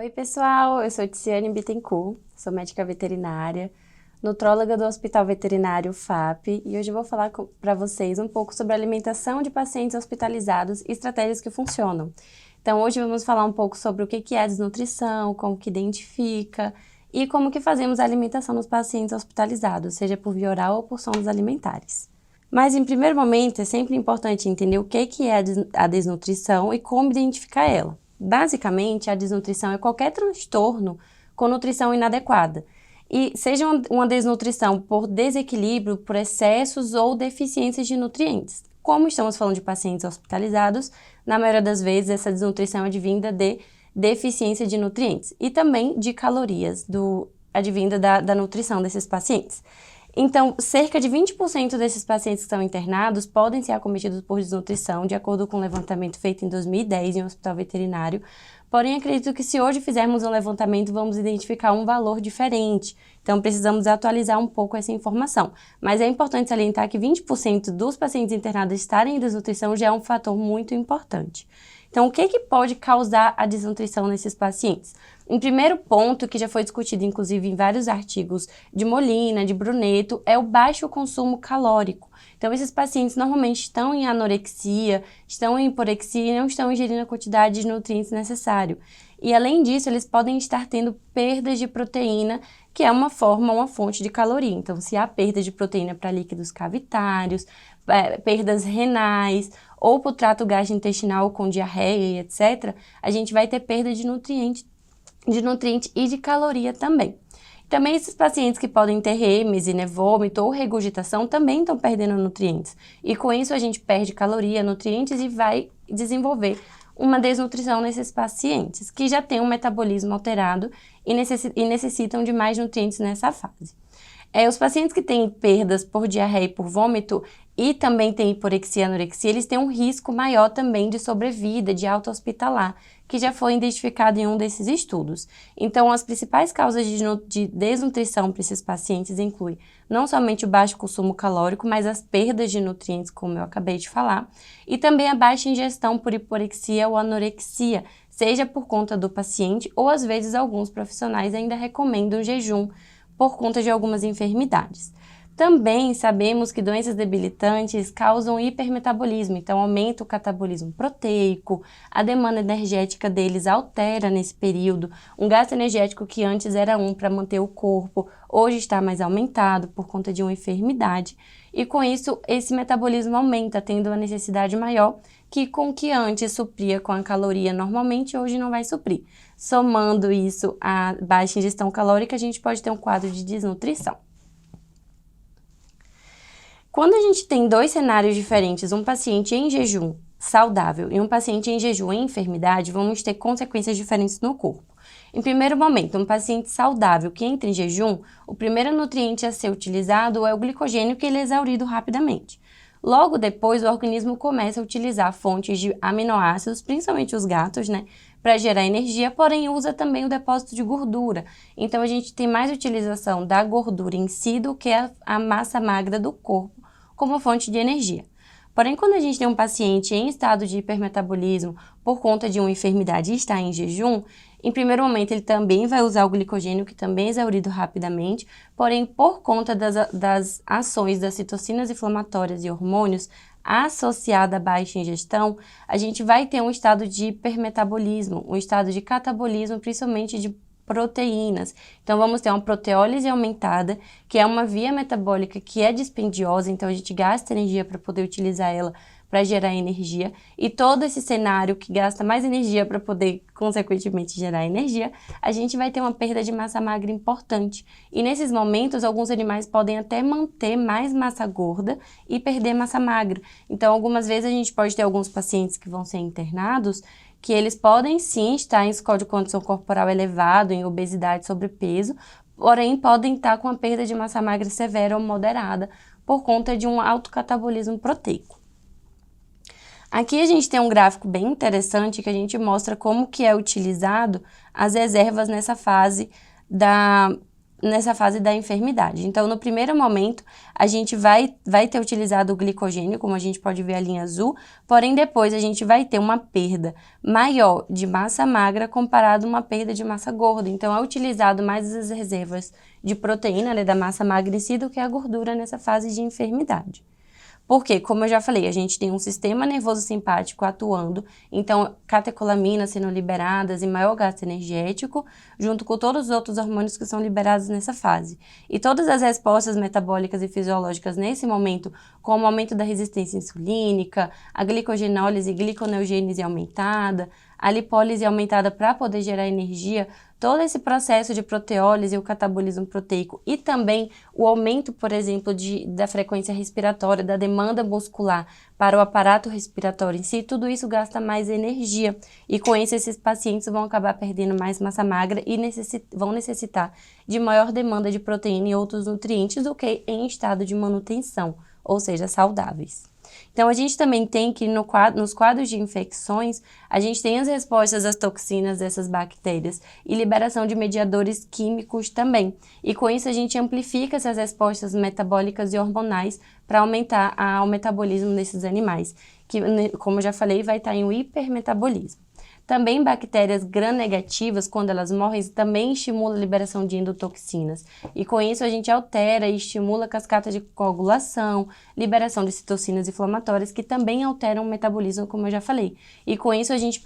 Oi pessoal, eu sou Tiziane Bittencourt, sou médica veterinária, nutróloga do Hospital Veterinário FAP e hoje eu vou falar para vocês um pouco sobre a alimentação de pacientes hospitalizados e estratégias que funcionam. Então hoje vamos falar um pouco sobre o que é a desnutrição, como que identifica e como que fazemos a alimentação nos pacientes hospitalizados, seja por via oral ou por sondas alimentares. Mas em primeiro momento é sempre importante entender o que é a desnutrição e como identificar ela. Basicamente, a desnutrição é qualquer transtorno com nutrição inadequada. E seja uma desnutrição por desequilíbrio, por excessos ou deficiências de nutrientes. Como estamos falando de pacientes hospitalizados, na maioria das vezes essa desnutrição é advinda de deficiência de nutrientes e também de calorias, advinda da nutrição desses pacientes. Então, cerca de 20% desses pacientes que estão internados podem ser acometidos por desnutrição, de acordo com um levantamento feito em 2010 em um hospital veterinário. Porém, acredito que se hoje fizermos um levantamento, vamos identificar um valor diferente. Então, precisamos atualizar um pouco essa informação. Mas é importante salientar que 20% dos pacientes internados estarem em desnutrição já é um fator muito importante. Então, o que pode causar a desnutrição nesses pacientes? Um primeiro ponto, que já foi discutido inclusive em vários artigos de Molina, de Brunetto, é o baixo consumo calórico. Então, esses pacientes normalmente estão em anorexia, estão em hiporexia e não estão ingerindo a quantidade de nutrientes necessário. E além disso, eles podem estar tendo perdas de proteína, que é uma fonte de caloria. Então, se há perda de proteína para líquidos cavitários, perdas renais ou para o trato gastrointestinal com diarreia, etc., a gente vai ter perda de nutriente e de caloria também. Também esses pacientes que podem ter rêmese, vômito ou regurgitação também estão perdendo nutrientes. E com isso a gente perde caloria, nutrientes e vai desenvolver uma desnutrição nesses pacientes que já têm um metabolismo alterado e necessitam de mais nutrientes nessa fase. Os pacientes que têm perdas por diarreia e por vômito e também têm hiporexia e anorexia, eles têm um risco maior também de sobrevida, de alta hospitalar, que já foi identificado em um desses estudos. Então, as principais causas de desnutrição para esses pacientes incluem não somente o baixo consumo calórico, mas as perdas de nutrientes, como eu acabei de falar, e também a baixa ingestão por hiporexia ou anorexia, seja por conta do paciente ou às vezes alguns profissionais ainda recomendam jejum por conta de algumas enfermidades. Também sabemos que doenças debilitantes causam hipermetabolismo, então aumenta o catabolismo proteico, a demanda energética deles altera nesse período. Um gasto energético que antes era para manter o corpo, hoje está mais aumentado por conta de uma enfermidade. E com isso, esse metabolismo aumenta, tendo uma necessidade maior, que com que antes supria com a caloria normalmente, hoje não vai suprir. Somando isso à baixa ingestão calórica, a gente pode ter um quadro de desnutrição. Quando a gente tem dois cenários diferentes, um paciente em jejum saudável e um paciente em jejum em enfermidade, vamos ter consequências diferentes no corpo. Em primeiro momento, um paciente saudável que entra em jejum, o primeiro nutriente a ser utilizado é o glicogênio, que ele é exaurido rapidamente. Logo depois, o organismo começa a utilizar fontes de aminoácidos, principalmente os gatos, para gerar energia, porém usa também o depósito de gordura. Então, a gente tem mais utilização da gordura em si do que a massa magra do corpo como fonte de energia. Porém, quando a gente tem um paciente em estado de hipermetabolismo por conta de uma enfermidade e está em jejum, em primeiro momento ele também vai usar o glicogênio, que também é exaurido rapidamente, porém, por conta das ações das citocinas inflamatórias e hormônios associada à baixa ingestão, a gente vai ter um estado de hipermetabolismo, um estado de catabolismo, principalmente de proteínas. Então, vamos ter uma proteólise aumentada, que é uma via metabólica que é dispendiosa, então a gente gasta energia para poder utilizar ela para gerar energia, e todo esse cenário que gasta mais energia para poder, consequentemente, gerar energia, a gente vai ter uma perda de massa magra importante. E nesses momentos, alguns animais podem até manter mais massa gorda e perder massa magra. Então, algumas vezes a gente pode ter alguns pacientes que vão ser internados que eles podem sim estar em score de condição corporal elevado, em obesidade, sobrepeso, porém podem estar com a perda de massa magra severa ou moderada por conta de um alto catabolismo proteico. Aqui a gente tem um gráfico bem interessante que a gente mostra como que é utilizado as reservas nessa fase nessa fase da enfermidade. Então, no primeiro momento, a gente vai ter utilizado o glicogênio, como a gente pode ver a linha azul, porém depois a gente vai ter uma perda maior de massa magra comparado a uma perda de massa gorda. Então, é utilizado mais as reservas de proteína, né, da massa magra em si, do que a gordura nessa fase de enfermidade. Porque, como eu já falei, a gente tem um sistema nervoso simpático atuando, então catecolaminas sendo liberadas e maior gasto energético, junto com todos os outros hormônios que são liberados nessa fase. E todas as respostas metabólicas e fisiológicas nesse momento, como o aumento da resistência insulínica, a glicogenólise e gliconeogênese aumentada, a lipólise aumentada para poder gerar energia, todo esse processo de proteólise e o catabolismo proteico e também o aumento, por exemplo, da frequência respiratória, da demanda muscular para o aparato respiratório em si, tudo isso gasta mais energia e com isso esses pacientes vão acabar perdendo mais massa magra e vão necessitar de maior demanda de proteína e outros nutrientes do que em estado de manutenção, ou seja, saudáveis. Então, a gente também tem que, nos quadros de infecções, a gente tem as respostas às toxinas dessas bactérias e liberação de mediadores químicos também. E com isso, a gente amplifica essas respostas metabólicas e hormonais para aumentar o metabolismo desses animais, que, como eu já falei, vai estar em um hipermetabolismo. Também bactérias gram-negativas, quando elas morrem, também estimulam a liberação de endotoxinas. E com isso a gente altera e estimula a cascata de coagulação, liberação de citocinas inflamatórias, que também alteram o metabolismo, como eu já falei. E com isso a gente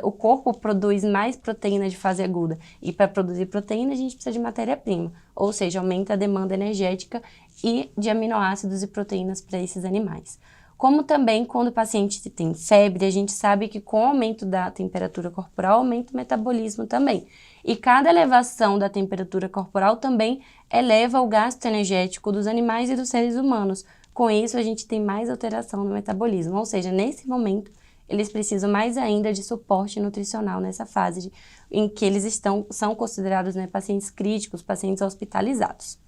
o corpo produz mais proteína de fase aguda. E para produzir proteína a gente precisa de matéria-prima, ou seja, aumenta a demanda energética e de aminoácidos e proteínas para esses animais. Como também quando o paciente tem febre, a gente sabe que com o aumento da temperatura corporal, aumenta o metabolismo também. E cada elevação da temperatura corporal também eleva o gasto energético dos animais e dos seres humanos. Com isso, a gente tem mais alteração no metabolismo, ou seja, nesse momento, eles precisam mais ainda de suporte nutricional nessa fase em que eles são considerados, né, pacientes críticos, pacientes hospitalizados.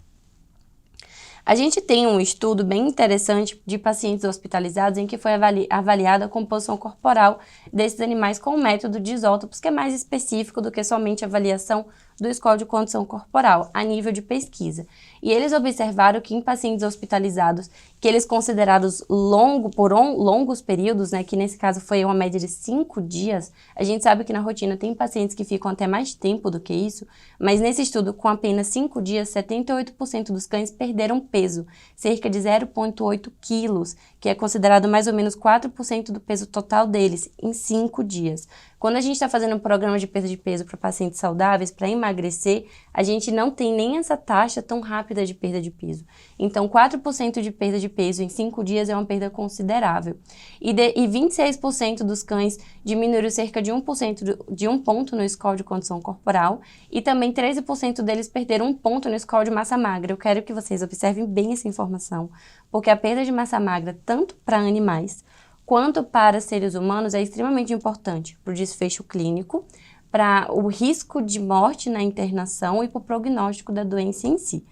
A gente tem um estudo bem interessante de pacientes hospitalizados em que foi avaliada a composição corporal desses animais com o método de isótopos, que é mais específico do que somente a avaliação do score de condição corporal, a nível de pesquisa. E eles observaram que em pacientes hospitalizados, que eles considerados longos períodos, né, que nesse caso foi uma média de 5 dias, a gente sabe que na rotina tem pacientes que ficam até mais tempo do que isso, mas nesse estudo, com apenas 5 dias, 78% dos cães perderam peso, cerca de 0,8 quilos, que é considerado mais ou menos 4% do peso total deles, em 5 dias. Quando a gente está fazendo um programa de perda de peso para pacientes saudáveis, para emagrecer, a gente não tem nem essa taxa tão rápida de perda de peso. Então, 4% de perda de peso em 5 dias é uma perda considerável. E 26% dos cães diminuíram cerca de 1% de 1 ponto no score de condição corporal e também 13% deles perderam 1 ponto no score de massa magra. Eu quero que vocês observem bem essa informação, porque a perda de massa magra, tanto para animais quanto para seres humanos, é extremamente importante para o desfecho clínico, para o risco de morte na internação e para o prognóstico da doença em si.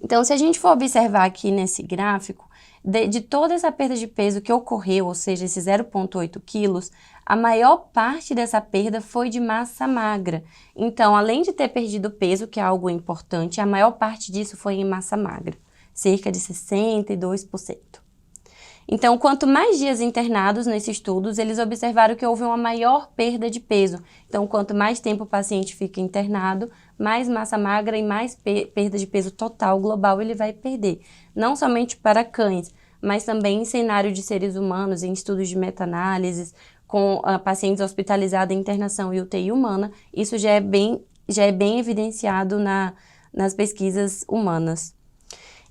Então, se a gente for observar aqui nesse gráfico, de toda essa perda de peso que ocorreu, ou seja, esses 0,8 quilos, a maior parte dessa perda foi de massa magra. Então, além de ter perdido peso, que é algo importante, a maior parte disso foi em massa magra, cerca de 62%. Então, quanto mais dias internados nesses estudos, eles observaram que houve uma maior perda de peso. Então, quanto mais tempo o paciente fica internado, mais massa magra e mais perda de peso total global ele vai perder. Não somente para cães, mas também em cenário de seres humanos, em estudos de meta-análises, com pacientes hospitalizados em internação e UTI humana, isso já é bem evidenciado nas pesquisas humanas.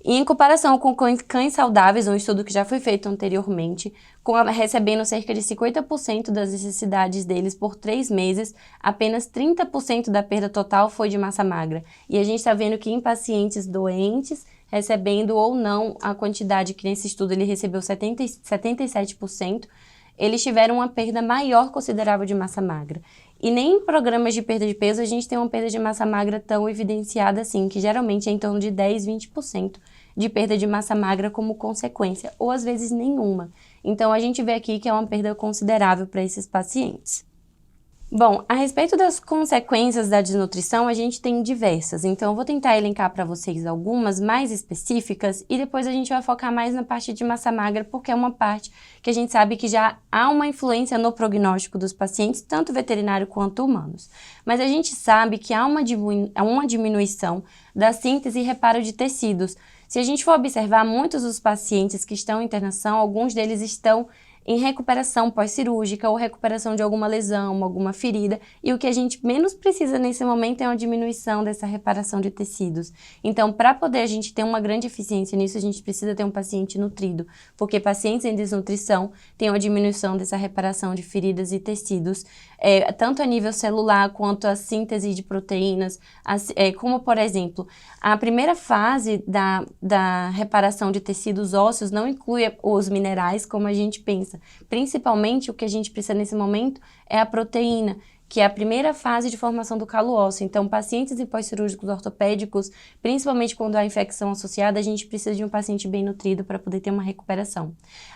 E em comparação com cães saudáveis, um estudo que já foi feito anteriormente, recebendo cerca de 50% das necessidades deles por 3 meses, apenas 30% da perda total foi de massa magra. E a gente está vendo que em pacientes doentes, recebendo ou não a quantidade que nesse estudo ele recebeu 77%, eles tiveram uma perda maior considerável de massa magra. E nem em programas de perda de peso a gente tem uma perda de massa magra tão evidenciada assim, que geralmente é em torno de 10, 20% de perda de massa magra como consequência, ou às vezes nenhuma. Então a gente vê aqui que é uma perda considerável para esses pacientes. Bom, a respeito das consequências da desnutrição, a gente tem diversas, então eu vou tentar elencar para vocês algumas mais específicas e depois a gente vai focar mais na parte de massa magra, porque é uma parte que a gente sabe que já há uma influência no prognóstico dos pacientes, tanto veterinário quanto humanos. Mas a gente sabe que há uma diminuição da síntese e reparo de tecidos. Se a gente for observar, muitos dos pacientes que estão em internação, alguns deles estão em recuperação pós-cirúrgica ou recuperação de alguma lesão, alguma ferida, e o que a gente menos precisa nesse momento é uma diminuição dessa reparação de tecidos. Então, para poder a gente ter uma grande eficiência nisso, a gente precisa ter um paciente nutrido, porque pacientes em desnutrição têm uma diminuição dessa reparação de feridas e tecidos, tanto a nível celular quanto a síntese de proteínas, como, por exemplo, a primeira fase da reparação de tecidos ósseos não inclui os minerais, como a gente pensa. Principalmente, o que a gente precisa nesse momento é a proteína, que é a primeira fase de formação do calo ósseo. Então, pacientes em pós-cirúrgicos ortopédicos, principalmente quando há infecção associada, a gente precisa de um paciente bem nutrido para poder ter uma recuperação.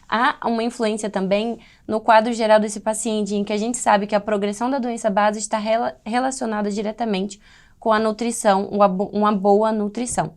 Há uma influência também no quadro geral desse paciente, em que a gente sabe que a progressão da doença base está relacionada diretamente com a nutrição, uma boa nutrição.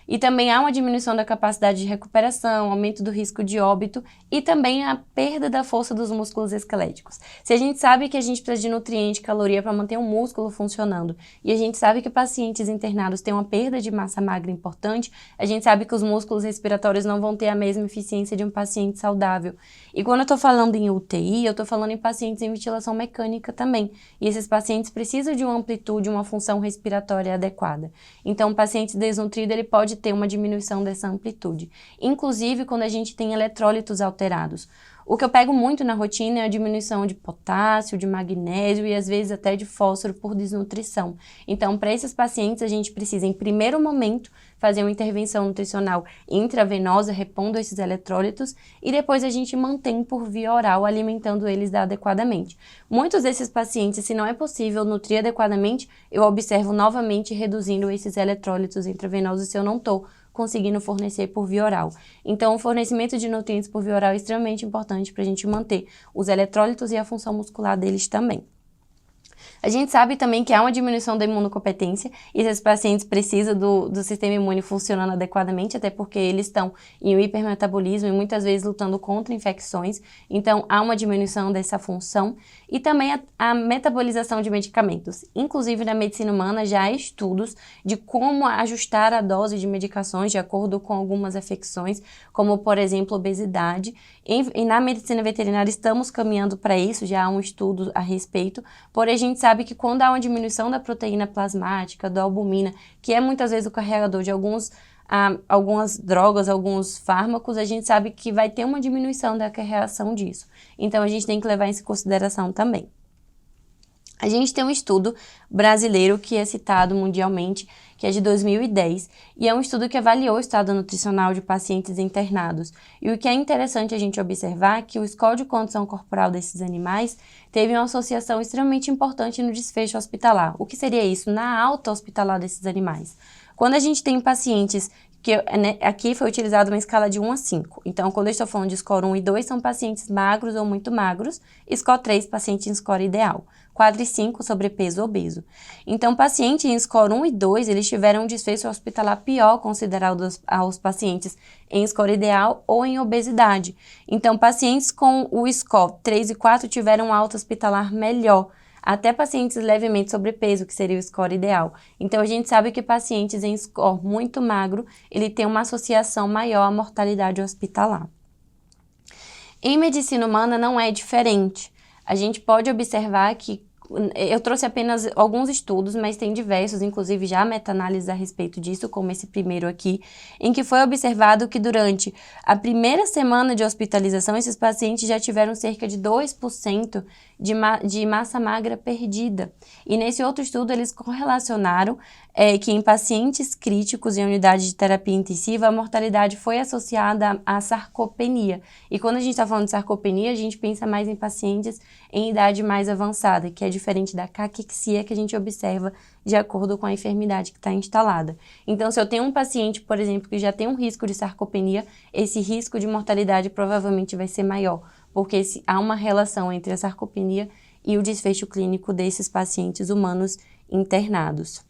E também há uma diminuição da capacidade de recuperação, aumento do risco de óbito e também a perda da força dos músculos esqueléticos. Se a gente sabe que a gente precisa de nutriente e caloria para manter o músculo funcionando e a gente sabe que pacientes internados têm uma perda de massa magra importante, a gente sabe que os músculos respiratórios não vão ter a mesma eficiência de um paciente saudável. E quando eu estou falando em UTI, eu estou falando em pacientes em ventilação mecânica também. E esses pacientes precisam de uma amplitude, uma função respiratória adequada. Então, o paciente desnutrido, ele pode ter uma diminuição dessa amplitude. Inclusive, quando a gente tem eletrólitos alterados. O que eu pego muito na rotina é a diminuição de potássio, de magnésio e às vezes até de fósforo por desnutrição. Então, para esses pacientes, a gente precisa, em primeiro momento, fazer uma intervenção nutricional intravenosa, repondo esses eletrólitos, e depois a gente mantém por via oral, alimentando eles adequadamente. Muitos desses pacientes, se não é possível nutrir adequadamente, eu observo novamente reduzindo esses eletrólitos intravenosos se eu não estou conseguindo fornecer por via oral. Então, o fornecimento de nutrientes por via oral é extremamente importante para a gente manter os eletrólitos e a função muscular deles também. A gente sabe também que há uma diminuição da imunocompetência e esses pacientes precisam do sistema imune funcionando adequadamente, até porque eles estão em um hipermetabolismo e muitas vezes lutando contra infecções, então há uma diminuição dessa função e também a metabolização de medicamentos. Inclusive na medicina humana já há estudos de como ajustar a dose de medicações de acordo com algumas afecções, como por exemplo obesidade, e na medicina veterinária estamos caminhando para isso, já há um estudo a respeito, porém a gente sabe que quando há uma diminuição da proteína plasmática, da albumina, que é muitas vezes o carregador de algumas drogas, alguns fármacos, a gente sabe que vai ter uma diminuição da reação disso. Então a gente tem que levar isso em consideração também. A gente tem um estudo brasileiro que é citado mundialmente, que é de 2010, e é um estudo que avaliou o estado nutricional de pacientes internados. E o que é interessante a gente observar é que o score de condição corporal desses animais teve uma associação extremamente importante no desfecho hospitalar. O que seria isso? Na alta hospitalar desses animais. Quando a gente tem pacientes aqui foi utilizada uma escala de 1 a 5. Então, quando eu estou falando de score 1 e 2, são pacientes magros ou muito magros. Score 3, paciente em score ideal. 4 e 5, sobrepeso ou obeso. Então, paciente em score 1 e 2, eles tiveram um desfecho hospitalar pior considerado aos pacientes em score ideal ou em obesidade. Então, pacientes com o score 3 e 4 tiveram alta hospitalar melhor. Até pacientes levemente sobrepeso, que seria o score ideal. Então, a gente sabe que pacientes em score muito magro, ele tem uma associação maior à mortalidade hospitalar. Em medicina humana não é diferente. A gente pode observar que eu trouxe apenas alguns estudos, mas tem diversos, inclusive já meta-análises a respeito disso, como esse primeiro aqui, em que foi observado que durante a primeira semana de hospitalização, esses pacientes já tiveram cerca de 2% de massa magra perdida. E nesse outro estudo, eles correlacionaram que em pacientes críticos em unidade de terapia intensiva, a mortalidade foi associada à sarcopenia. E quando a gente está falando de sarcopenia, a gente pensa mais em pacientes em idade mais avançada, que é diferente da caquexia que a gente observa de acordo com a enfermidade que está instalada. Então, se eu tenho um paciente, por exemplo, que já tem um risco de sarcopenia, esse risco de mortalidade provavelmente vai ser maior, porque há uma relação entre a sarcopenia e o desfecho clínico desses pacientes humanos internados.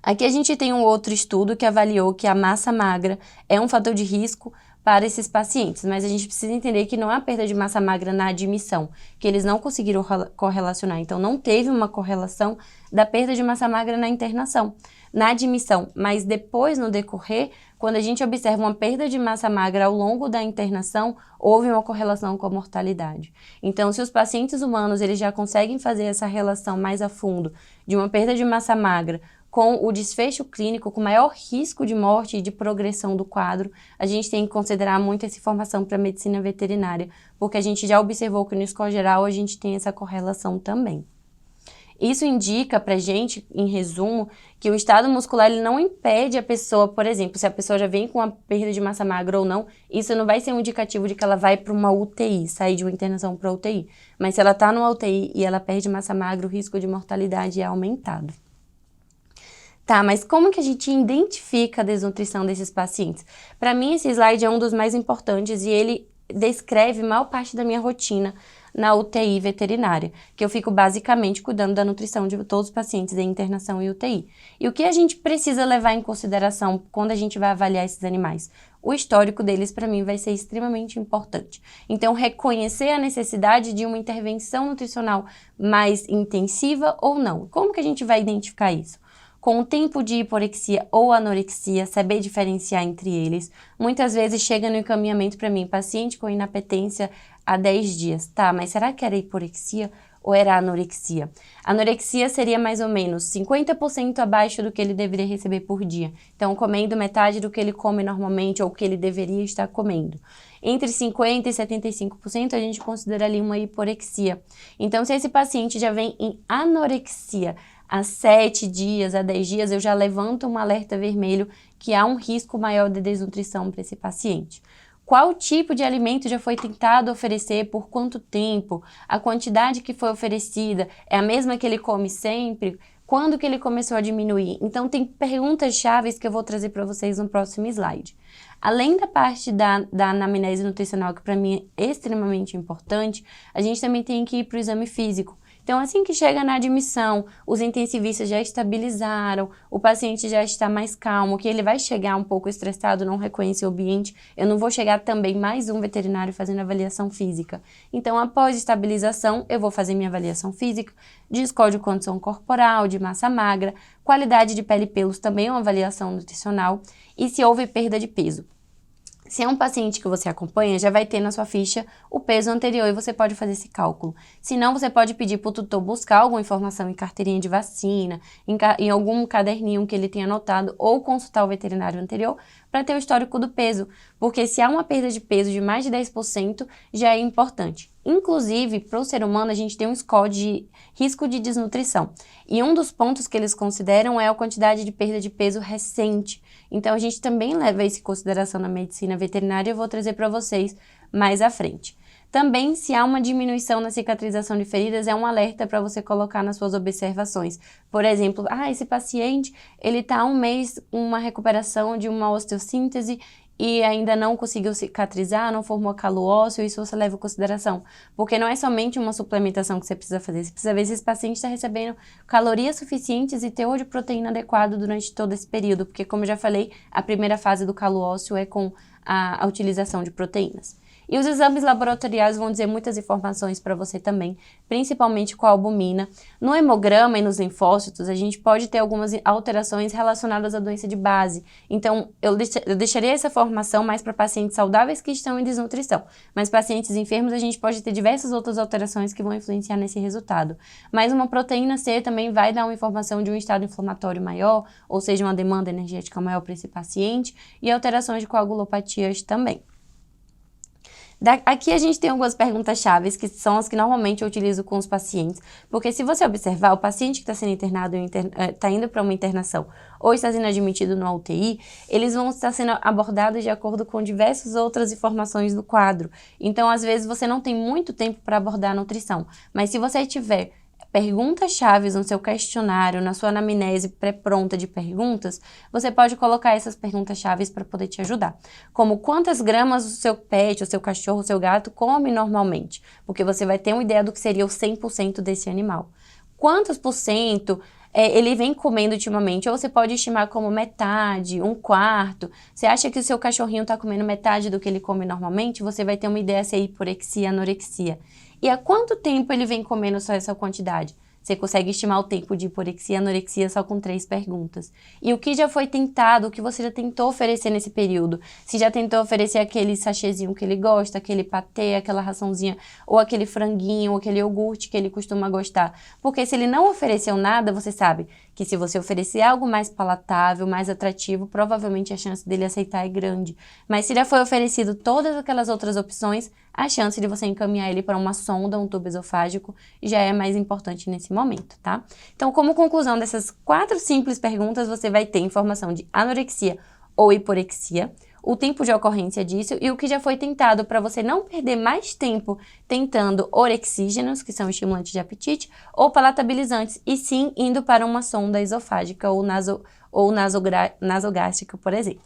Aqui a gente tem um outro estudo que avaliou que a massa magra é um fator de risco para esses pacientes, mas a gente precisa entender que não há perda de massa magra na admissão, que eles não conseguiram correlacionar, então não teve uma correlação da perda de massa magra na internação, na admissão, mas depois, no decorrer, quando a gente observa uma perda de massa magra ao longo da internação, houve uma correlação com a mortalidade. Então, se os pacientes humanos eles já conseguem fazer essa relação mais a fundo de uma perda de massa magra com o desfecho clínico, com maior risco de morte e de progressão do quadro, a gente tem que considerar muito essa informação para a medicina veterinária, porque a gente já observou que no score geral a gente tem essa correlação também. Isso indica pra gente, em resumo, que o estado muscular ele não impede a pessoa, por exemplo, se a pessoa já vem com uma perda de massa magra ou não, isso não vai ser um indicativo de que ela vai para uma UTI, sair de uma internação para UTI. Mas se ela está numa UTI e ela perde massa magra, o risco de mortalidade é aumentado. Tá, mas como que a gente identifica a desnutrição desses pacientes? Para mim, esse slide é um dos mais importantes e ele descreve maior parte da minha rotina na UTI veterinária, que eu fico basicamente cuidando da nutrição de todos os pacientes em internação e UTI. E o que a gente precisa levar em consideração quando a gente vai avaliar esses animais? O histórico deles, para mim, vai ser extremamente importante. Então, reconhecer a necessidade de uma intervenção nutricional mais intensiva ou não. Como que a gente vai identificar isso? Com o tempo de hiporexia ou anorexia, saber diferenciar entre eles. Muitas vezes chega no encaminhamento para mim, paciente com inapetência há 10 dias. Tá, mas será que era hiporexia ou era anorexia? Anorexia seria mais ou menos 50% abaixo do que ele deveria receber por dia. Então, comendo metade do que ele come normalmente ou o que ele deveria estar comendo. Entre 50% e 75% a gente considera ali uma hiporexia. Então, se esse paciente já vem em anorexia há 7 dias, há 10 dias, eu já levanto um alerta vermelho que há um risco maior de desnutrição para esse paciente. Qual tipo de alimento já foi tentado oferecer, por quanto tempo, a quantidade que foi oferecida, é a mesma que ele come sempre, quando que ele começou a diminuir? Então, tem perguntas chaves que eu vou trazer para vocês no próximo slide. Além da parte da anamnese nutricional, que para mim é extremamente importante, a gente também tem que ir para o exame físico. Então, assim que chega na admissão, os intensivistas já estabilizaram, o paciente já está mais calmo, que ele vai chegar um pouco estressado, não reconhece o ambiente, eu não vou chegar também mais um veterinário fazendo avaliação física. Então, após estabilização, eu vou fazer minha avaliação física, de score de condição corporal, de massa magra, qualidade de pele e pelos, também é uma avaliação nutricional, e se houve perda de peso. Se é um paciente que você acompanha, já vai ter na sua ficha o peso anterior e você pode fazer esse cálculo. Se não, você pode pedir para o tutor buscar alguma informação em carteirinha de vacina, em algum caderninho que ele tenha anotado ou consultar o veterinário anterior para ter o histórico do peso, porque se há uma perda de peso de mais de 10%, já é importante. Inclusive, para o ser humano, a gente tem um score de risco de desnutrição. E um dos pontos que eles consideram é a quantidade de perda de peso recente. Então, a gente também leva isso em consideração na medicina veterinária e eu vou trazer para vocês mais à frente. Também, se há uma diminuição na cicatrização de feridas, é um alerta para você colocar nas suas observações. Por exemplo, esse paciente, ele está há um mês com uma recuperação de uma osteossíntese e ainda não conseguiu cicatrizar, não formou calo ósseo, isso você leva em consideração. Porque não é somente uma suplementação que você precisa fazer, você precisa ver se esse paciente está recebendo calorias suficientes e teor de proteína adequado durante todo esse período, porque como eu já falei, a primeira fase do calo ósseo é com a utilização de proteínas. E os exames laboratoriais vão dizer muitas informações para você também, principalmente com a albumina. No hemograma e nos linfócitos, a gente pode ter algumas alterações relacionadas à doença de base. Então, eu deixaria essa informação mais para pacientes saudáveis que estão em desnutrição. Mas pacientes enfermos, a gente pode ter diversas outras alterações que vão influenciar nesse resultado. Mas uma proteína C também vai dar uma informação de um estado inflamatório maior, ou seja, uma demanda energética maior para esse paciente, e alterações de coagulopatias também. Aqui a gente tem algumas perguntas chaves, que são as que normalmente eu utilizo com os pacientes, porque se você observar, o paciente que está sendo internado, está indo para uma internação ou está sendo admitido no UTI, eles vão estar sendo abordados de acordo com diversas outras informações do quadro. Então, às vezes, você não tem muito tempo para abordar a nutrição, mas se você tiver perguntas-chave no seu questionário, na sua anamnese pré-pronta de perguntas, você pode colocar essas perguntas-chave para poder te ajudar. Como quantas gramas o seu pet, o seu cachorro, o seu gato come normalmente? Porque você vai ter uma ideia do que seria o 100% desse animal. Quantos por cento ele vem comendo ultimamente? Ou você pode estimar como metade, um quarto. Você acha que o seu cachorrinho está comendo metade do que ele come normalmente? Você vai ter uma ideia se é hiporexia, anorexia. E há quanto tempo ele vem comendo só essa quantidade? Você consegue estimar o tempo de hiporexia e anorexia só com 3 perguntas. E o que já foi tentado, o que você já tentou oferecer nesse período? Se já tentou oferecer aquele sachêzinho que ele gosta, aquele patê, aquela raçãozinha, ou aquele franguinho, ou aquele iogurte que ele costuma gostar. Porque se ele não ofereceu nada, você sabe que se você oferecer algo mais palatável, mais atrativo, provavelmente a chance dele aceitar é grande. Mas se já foi oferecido todas aquelas outras opções, a chance de você encaminhar ele para uma sonda, um tubo esofágico, já é mais importante nesse momento, tá? Então, como conclusão dessas 4 simples perguntas, você vai ter informação de anorexia ou hiporexia, o tempo de ocorrência disso e o que já foi tentado para você não perder mais tempo tentando orexígenos, que são estimulantes de apetite, ou palatabilizantes, e sim indo para uma sonda esofágica ou nasogástrica, por exemplo.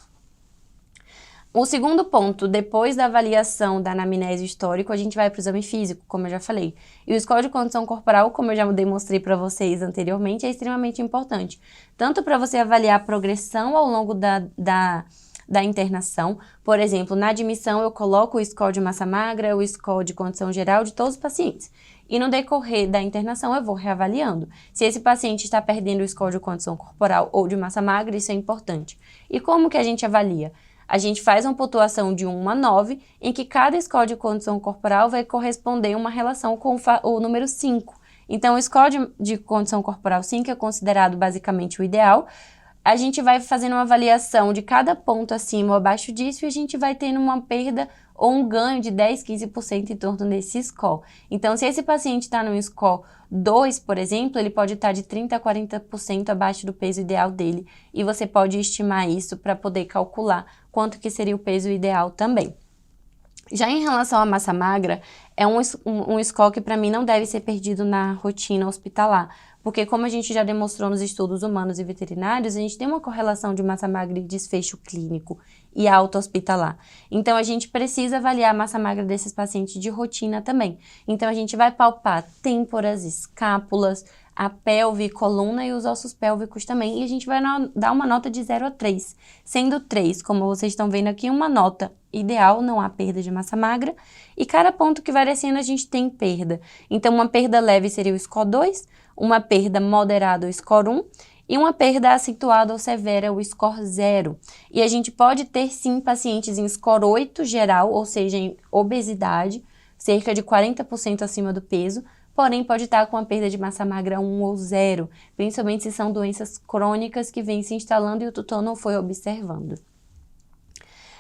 O segundo ponto, depois da avaliação da anamnese histórico, a gente vai para o exame físico, como eu já falei. E o score de condição corporal, como eu já demonstrei para vocês anteriormente, é extremamente importante. Tanto para você avaliar a progressão ao longo da internação. Por exemplo, na admissão eu coloco o score de massa magra, o score de condição geral de todos os pacientes. E no decorrer da internação eu vou reavaliando. Se esse paciente está perdendo o score de condição corporal ou de massa magra, isso é importante. E como que a gente avalia? A gente faz uma pontuação de 1 a 9, em que cada score de condição corporal vai corresponder a uma relação com o número 5. Então, o score de condição corporal 5 é considerado basicamente o ideal. A gente vai fazendo uma avaliação de cada ponto acima ou abaixo disso e a gente vai tendo uma perda ou um ganho de 10, 15% em torno desse score. Então, se esse paciente está no score 2, por exemplo, ele pode estar de 30% a 40% abaixo do peso ideal dele. E você pode estimar isso para poder calcular quanto que seria o peso ideal também. Já em relação à massa magra, é um score que para mim não deve ser perdido na rotina hospitalar, porque como a gente já demonstrou nos estudos humanos e veterinários, a gente tem uma correlação de massa magra e desfecho clínico e alta hospitalar. Então, a gente precisa avaliar a massa magra desses pacientes de rotina também. Então, a gente vai palpar têmporas, escápulas, a pelve, coluna e os ossos pélvicos também. E a gente vai dar uma nota de 0 a 3, sendo 3, como vocês estão vendo aqui, uma nota ideal, não há perda de massa magra. E cada ponto que vai descendo a gente tem perda. Então, uma perda leve seria o score 2, uma perda moderada o score 1 e uma perda acentuada ou severa o score 0. E a gente pode ter sim pacientes em score 8 geral, ou seja, em obesidade, cerca de 40% acima do peso, porém pode estar com a perda de massa magra 1 ou 0, principalmente se são doenças crônicas que vêm se instalando e o tutor não foi observando.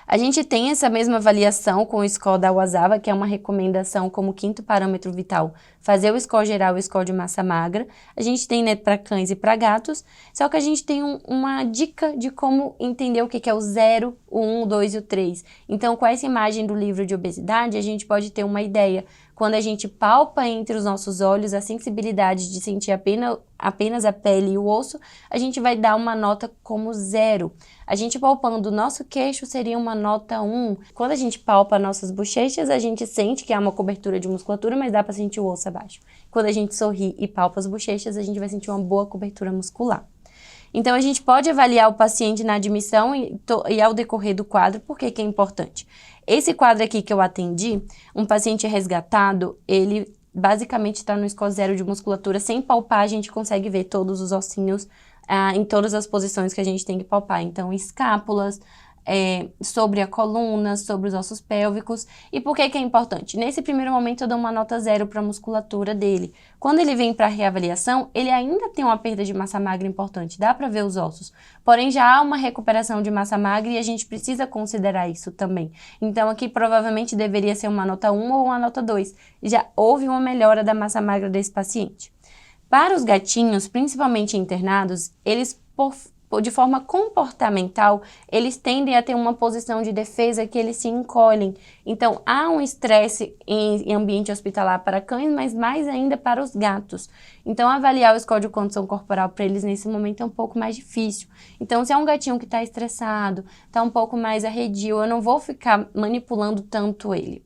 A gente tem essa mesma avaliação com o score da Iwasawa, que é uma recomendação como 5º parâmetro vital, fazer o score geral e o score de massa magra. A gente tem, né, para cães e para gatos, só que a gente tem uma dica de como entender o que é o 0, o 1, o 2 e o 3. Então, com essa imagem do livro de obesidade, a gente pode ter uma ideia. Quando a gente palpa entre os nossos olhos a sensibilidade de sentir apenas a pele e o osso, a gente vai dar uma nota como 0. A gente palpando o nosso queixo seria uma nota 1. Quando a gente palpa nossas bochechas, a gente sente que há uma cobertura de musculatura, mas dá para sentir o osso abaixo. Quando a gente sorri e palpa as bochechas, a gente vai sentir uma boa cobertura muscular. Então, a gente pode avaliar o paciente na admissão e ao decorrer do quadro, por que é importante? Esse quadro aqui que eu atendi, um paciente resgatado, ele basicamente está no score 0 de musculatura. Sem palpar, a gente consegue ver todos os ossinhos em todas as posições que a gente tem que palpar. Então, escápulas, sobre a coluna, sobre os ossos pélvicos. E por que é importante? Nesse primeiro momento eu dou uma nota 0 para a musculatura dele. Quando ele vem para a reavaliação, ele ainda tem uma perda de massa magra importante, dá para ver os ossos. Porém, já há uma recuperação de massa magra e a gente precisa considerar isso também. Então, aqui provavelmente deveria ser uma nota 1 ou uma nota 2. Já houve uma melhora da massa magra desse paciente. Para os gatinhos, principalmente internados, eles por de forma comportamental, eles tendem a ter uma posição de defesa que eles se encolhem. Então, há um estresse em ambiente hospitalar para cães, mas mais ainda para os gatos. Então, avaliar o score de condição corporal para eles nesse momento é um pouco mais difícil. Então, se é um gatinho que está estressado, está um pouco mais arredio, eu não vou ficar manipulando tanto ele.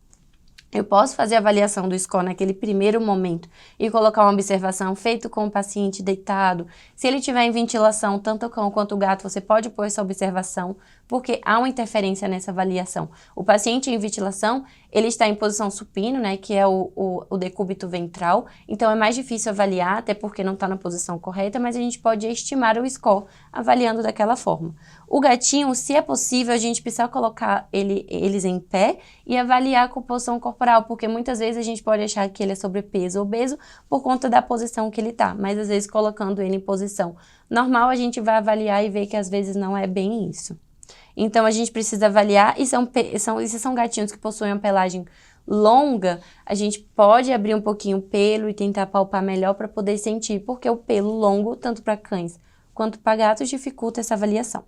Eu posso fazer a avaliação do score naquele primeiro momento e colocar uma observação feita com o paciente deitado. Se ele tiver em ventilação, tanto o cão quanto o gato, você pode pôr essa observação, porque há uma interferência nessa avaliação. O paciente em ventilação, ele está em posição supino, né, que é o decúbito ventral, então é mais difícil avaliar, até porque não está na posição correta, mas a gente pode estimar o score avaliando daquela forma. O gatinho, se é possível, a gente precisa colocar eles em pé e avaliar a composição corporal, porque muitas vezes a gente pode achar que ele é sobrepeso ou obeso por conta da posição que ele está, mas às vezes colocando ele em posição normal, a gente vai avaliar e ver que às vezes não é bem isso. Então, a gente precisa avaliar, e se são gatinhos que possuem uma pelagem longa, a gente pode abrir um pouquinho o pelo e tentar palpar melhor para poder sentir, porque o pelo longo, tanto para cães quanto para gatos, dificulta essa avaliação.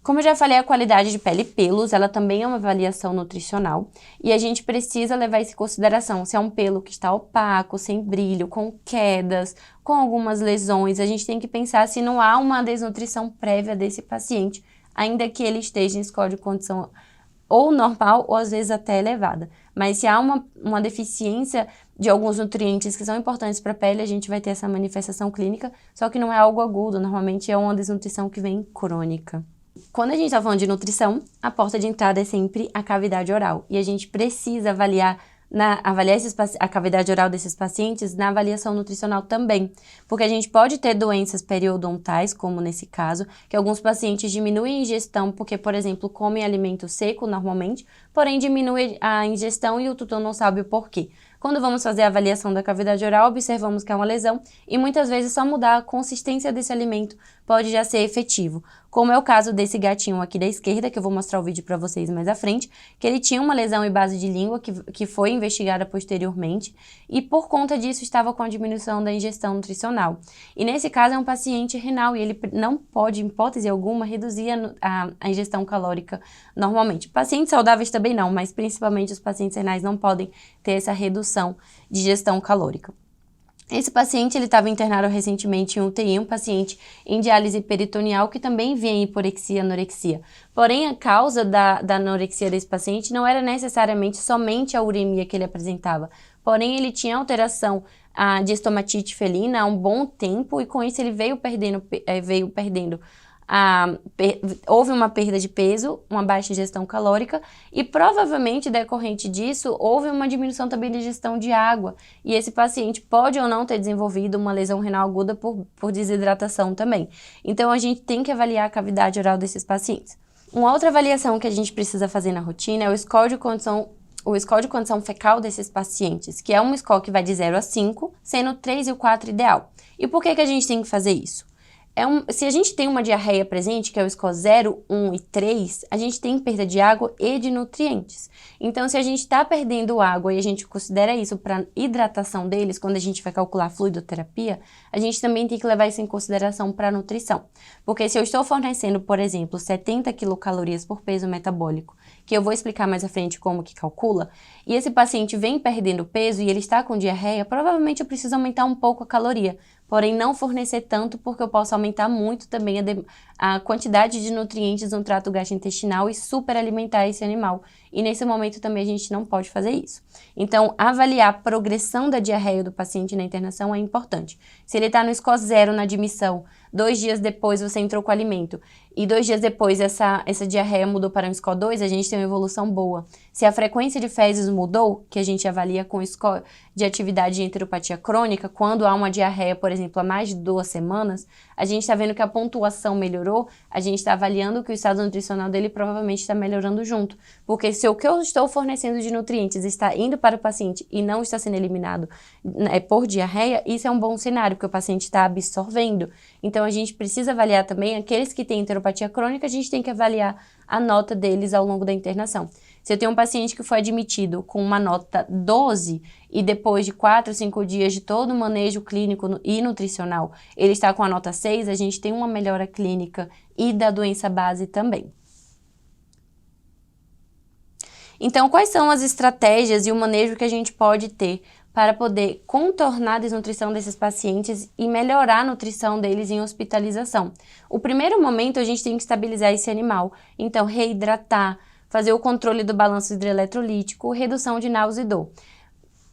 Como eu já falei, a qualidade de pele e pelos, ela também é uma avaliação nutricional, e a gente precisa levar isso em consideração. Se é um pelo que está opaco, sem brilho, com quedas, com algumas lesões, a gente tem que pensar se não há uma desnutrição prévia desse paciente, ainda que ele esteja em score de condição ou normal ou às vezes até elevada. Mas se há uma deficiência de alguns nutrientes que são importantes para a pele, a gente vai ter essa manifestação clínica, só que não é algo agudo, normalmente é uma desnutrição que vem crônica. Quando a gente está falando de nutrição, a porta de entrada é sempre a cavidade oral, e a gente precisa avaliar a cavidade oral desses pacientes na avaliação nutricional também, porque a gente pode ter doenças periodontais, como nesse caso, que alguns pacientes diminuem a ingestão porque, por exemplo, comem alimento seco normalmente, porém diminui a ingestão e o tutor não sabe o porquê. Quando vamos fazer a avaliação da cavidade oral, observamos que é uma lesão e muitas vezes só mudar a consistência desse alimento pode já ser efetivo. Como é o caso desse gatinho aqui da esquerda, que eu vou mostrar o vídeo para vocês mais à frente, que ele tinha uma lesão em base de língua que foi investigada posteriormente e por conta disso estava com a diminuição da ingestão nutricional. E nesse caso é um paciente renal e ele não pode, em hipótese alguma, reduzir a ingestão calórica normalmente. Pacientes saudáveis também não, mas principalmente os pacientes renais não podem ter essa redução de ingestão calórica. Esse paciente, ele estava internado recentemente em UTI, um paciente em diálise peritoneal que também vinha em hiporexia e anorexia. Porém, a causa da anorexia desse paciente não era necessariamente somente a uremia que ele apresentava. Porém, ele tinha alteração de estomatite felina há um bom tempo e com isso ele veio perdendo houve uma perda de peso, uma baixa ingestão calórica e provavelmente decorrente disso houve uma diminuição também da ingestão de água e esse paciente pode ou não ter desenvolvido uma lesão renal aguda por desidratação também. Então a gente tem que avaliar a cavidade oral desses pacientes. Uma outra avaliação que a gente precisa fazer na rotina é o score de condição fecal desses pacientes, que é um score que vai de 0 a 5, sendo 3 e o 4 ideal. E por que a gente tem que fazer isso? Se a gente tem uma diarreia presente, que é o score 0, 1 e 3, a gente tem perda de água e de nutrientes. Então, se a gente está perdendo água e a gente considera isso para hidratação deles, quando a gente vai calcular a fluidoterapia, a gente também tem que levar isso em consideração para a nutrição. Porque se eu estou fornecendo, por exemplo, 70 quilocalorias por peso metabólico, que eu vou explicar mais à frente como que calcula, e esse paciente vem perdendo peso e ele está com diarreia, provavelmente eu preciso aumentar um pouco a caloria, porém não fornecer tanto porque eu posso aumentar muito também a quantidade de nutrientes no trato gastrointestinal e superalimentar esse animal. E nesse momento também a gente não pode fazer isso. Então, avaliar a progressão da diarreia do paciente na internação é importante. Se ele está no score 0 na admissão, 2 dias depois você entrou com o alimento e 2 dias depois essa diarreia mudou para um score 2, a gente tem uma evolução boa. Se a frequência de fezes mudou, que a gente avalia com o score de atividade de enteropatia crônica, quando há uma diarreia, por exemplo, há mais de 2 semanas, a gente está vendo que a pontuação melhorou, a gente está avaliando que o estado nutricional dele provavelmente está melhorando junto. Porque se o que eu estou fornecendo de nutrientes está indo para o paciente e não está sendo eliminado por diarreia, isso é um bom cenário, porque o paciente está absorvendo. Então, a gente precisa avaliar também aqueles que têm enteropatia crônica, a gente tem que avaliar a nota deles ao longo da internação. Se eu tenho um paciente que foi admitido com uma nota 12 e depois de 4 ou 5 dias de todo o manejo clínico e nutricional, ele está com a nota 6, a gente tem uma melhora clínica e da doença base também. Então, quais são as estratégias e o manejo que a gente pode ter para poder contornar a desnutrição desses pacientes e melhorar a nutrição deles em hospitalização? O primeiro momento, a gente tem que estabilizar esse animal. Então, reidratar, fazer o controle do balanço hidroeletrolítico, redução de náusea e dor.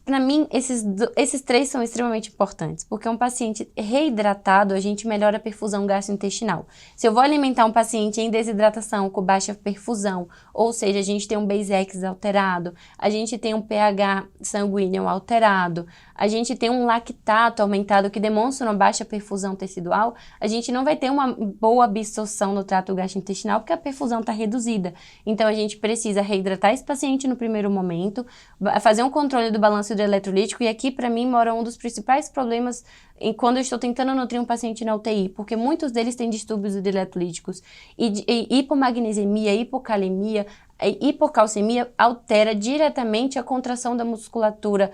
Para mim, esses 3 são extremamente importantes, porque um paciente reidratado, a gente melhora a perfusão gastrointestinal. Se eu vou alimentar um paciente em desidratação, com baixa perfusão, ou seja, a gente tem um Base-X alterado, a gente tem um pH sanguíneo alterado, a gente tem um lactato aumentado que demonstra uma baixa perfusão tecidual, a gente não vai ter uma boa absorção no trato gastrointestinal, porque a perfusão está reduzida. Então, a gente precisa reidratar esse paciente no primeiro momento, fazer um controle do balanço hidroeletrolítico, e aqui para mim mora um dos principais problemas quando eu estou tentando nutrir um paciente na UTI, porque muitos deles têm distúrbios hidroeletrolíticos e hipomagnesemia, hipocalemia, hipocalcemia altera diretamente a contração da musculatura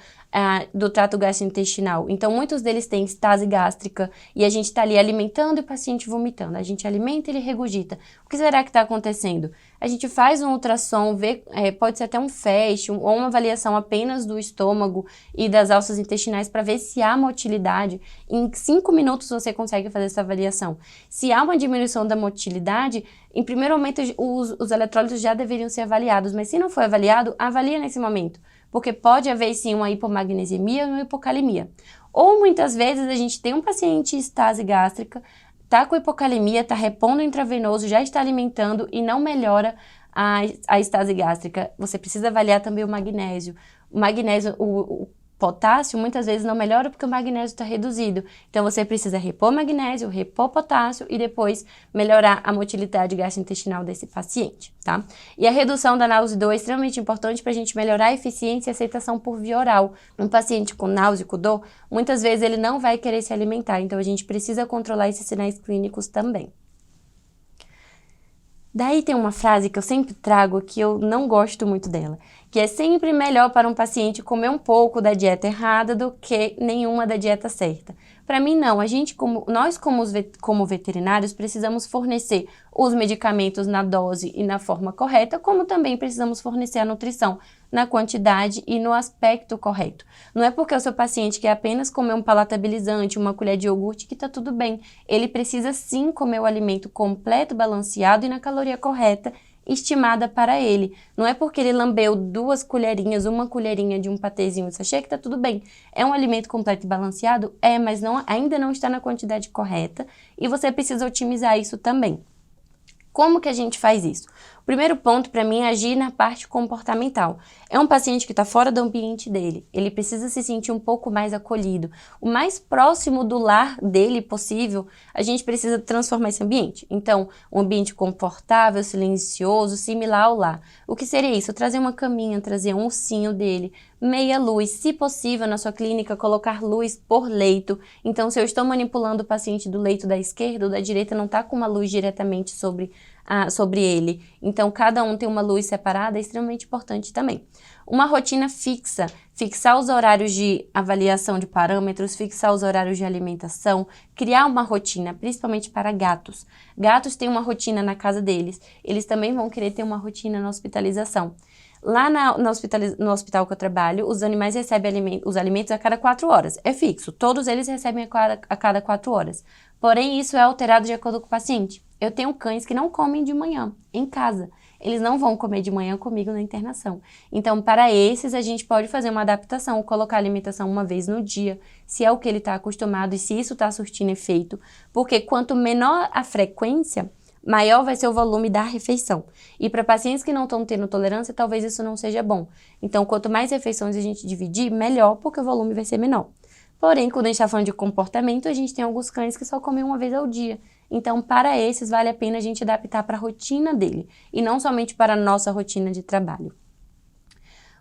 do trato gastrointestinal. Então, muitos deles têm estase gástrica e a gente está ali alimentando e o paciente vomitando. A gente alimenta e ele regurgita. O que será que está acontecendo? A gente faz um ultrassom, vê, pode ser até um FAST ou uma avaliação apenas do estômago e das alças intestinais para ver se há motilidade. Em 5 minutos você consegue fazer essa avaliação. Se há uma diminuição da motilidade, em primeiro momento os eletrólitos já deveriam ser avaliados, mas se não for avaliado, avalia nesse momento, porque pode haver sim uma hipomagnesemia ou uma hipocalemia. Ou muitas vezes a gente tem um paciente em estase gástrica, está com hipocalemia, está repondo intravenoso, já está alimentando e não melhora a estase gástrica. Você precisa avaliar também o magnésio. O magnésio, o potássio muitas vezes não melhora porque o magnésio está reduzido. Então, você precisa repor magnésio, repor potássio e depois melhorar a motilidade gastrointestinal desse paciente, tá? E a redução da náusea e dor é extremamente importante para a gente melhorar a eficiência e aceitação por via oral. Um paciente com náusea e com dor, muitas vezes ele não vai querer se alimentar, então a gente precisa controlar esses sinais clínicos também. Daí tem uma frase que eu sempre trago que eu não gosto muito dela, que é sempre melhor para um paciente comer um pouco da dieta errada do que nenhuma da dieta certa. Para mim não, nós como veterinários precisamos fornecer os medicamentos na dose e na forma correta, como também precisamos fornecer a nutrição na quantidade e no aspecto correto. Não é porque o seu paciente quer apenas comer um palatabilizante, uma colher de iogurte que está tudo bem. Ele precisa sim comer o alimento completo, balanceado e na caloria correta, estimada para ele. Não é porque ele lambeu 2 colherinhas, uma colherinha de um patezinho de sachê que tá tudo bem. É um alimento completo e balanceado? É, mas ainda não está na quantidade correta e você precisa otimizar isso também. Como que a gente faz isso? O primeiro ponto para mim é agir na parte comportamental. É um paciente que está fora do ambiente dele, ele precisa se sentir um pouco mais acolhido. O mais próximo do lar dele possível, a gente precisa transformar esse ambiente. Então, um ambiente confortável, silencioso, similar ao lar. O que seria isso? Trazer uma caminha, trazer um ursinho dele, meia luz, se possível na sua clínica, colocar luz por leito. Então, se eu estou manipulando o paciente do leito da esquerda ou da direita, não está com uma luz diretamente sobre ele. Então, cada um tem uma luz separada, é extremamente importante também. Uma rotina fixa, fixar os horários de avaliação de parâmetros, fixar os horários de alimentação, criar uma rotina, principalmente para gatos. Gatos têm uma rotina na casa deles, eles também vão querer ter uma rotina na hospitalização. Lá no hospital que eu trabalho, os animais recebem os alimentos a cada 4 horas. É fixo, todos eles recebem a cada 4 horas. Porém, isso é alterado de acordo com o paciente. Eu tenho cães que não comem de manhã, em casa. Eles não vão comer de manhã comigo na internação. Então, para esses, a gente pode fazer uma adaptação, colocar a alimentação uma vez no dia, se é o que ele está acostumado e se isso está surtindo efeito. Porque quanto menor a frequência, maior vai ser o volume da refeição. E para pacientes que não estão tendo tolerância, talvez isso não seja bom. Então, quanto mais refeições a gente dividir, melhor, porque o volume vai ser menor. Porém, quando a gente está falando de comportamento, a gente tem alguns cães que só comem uma vez ao dia. Então, para esses, vale a pena a gente adaptar para a rotina dele, e não somente para a nossa rotina de trabalho.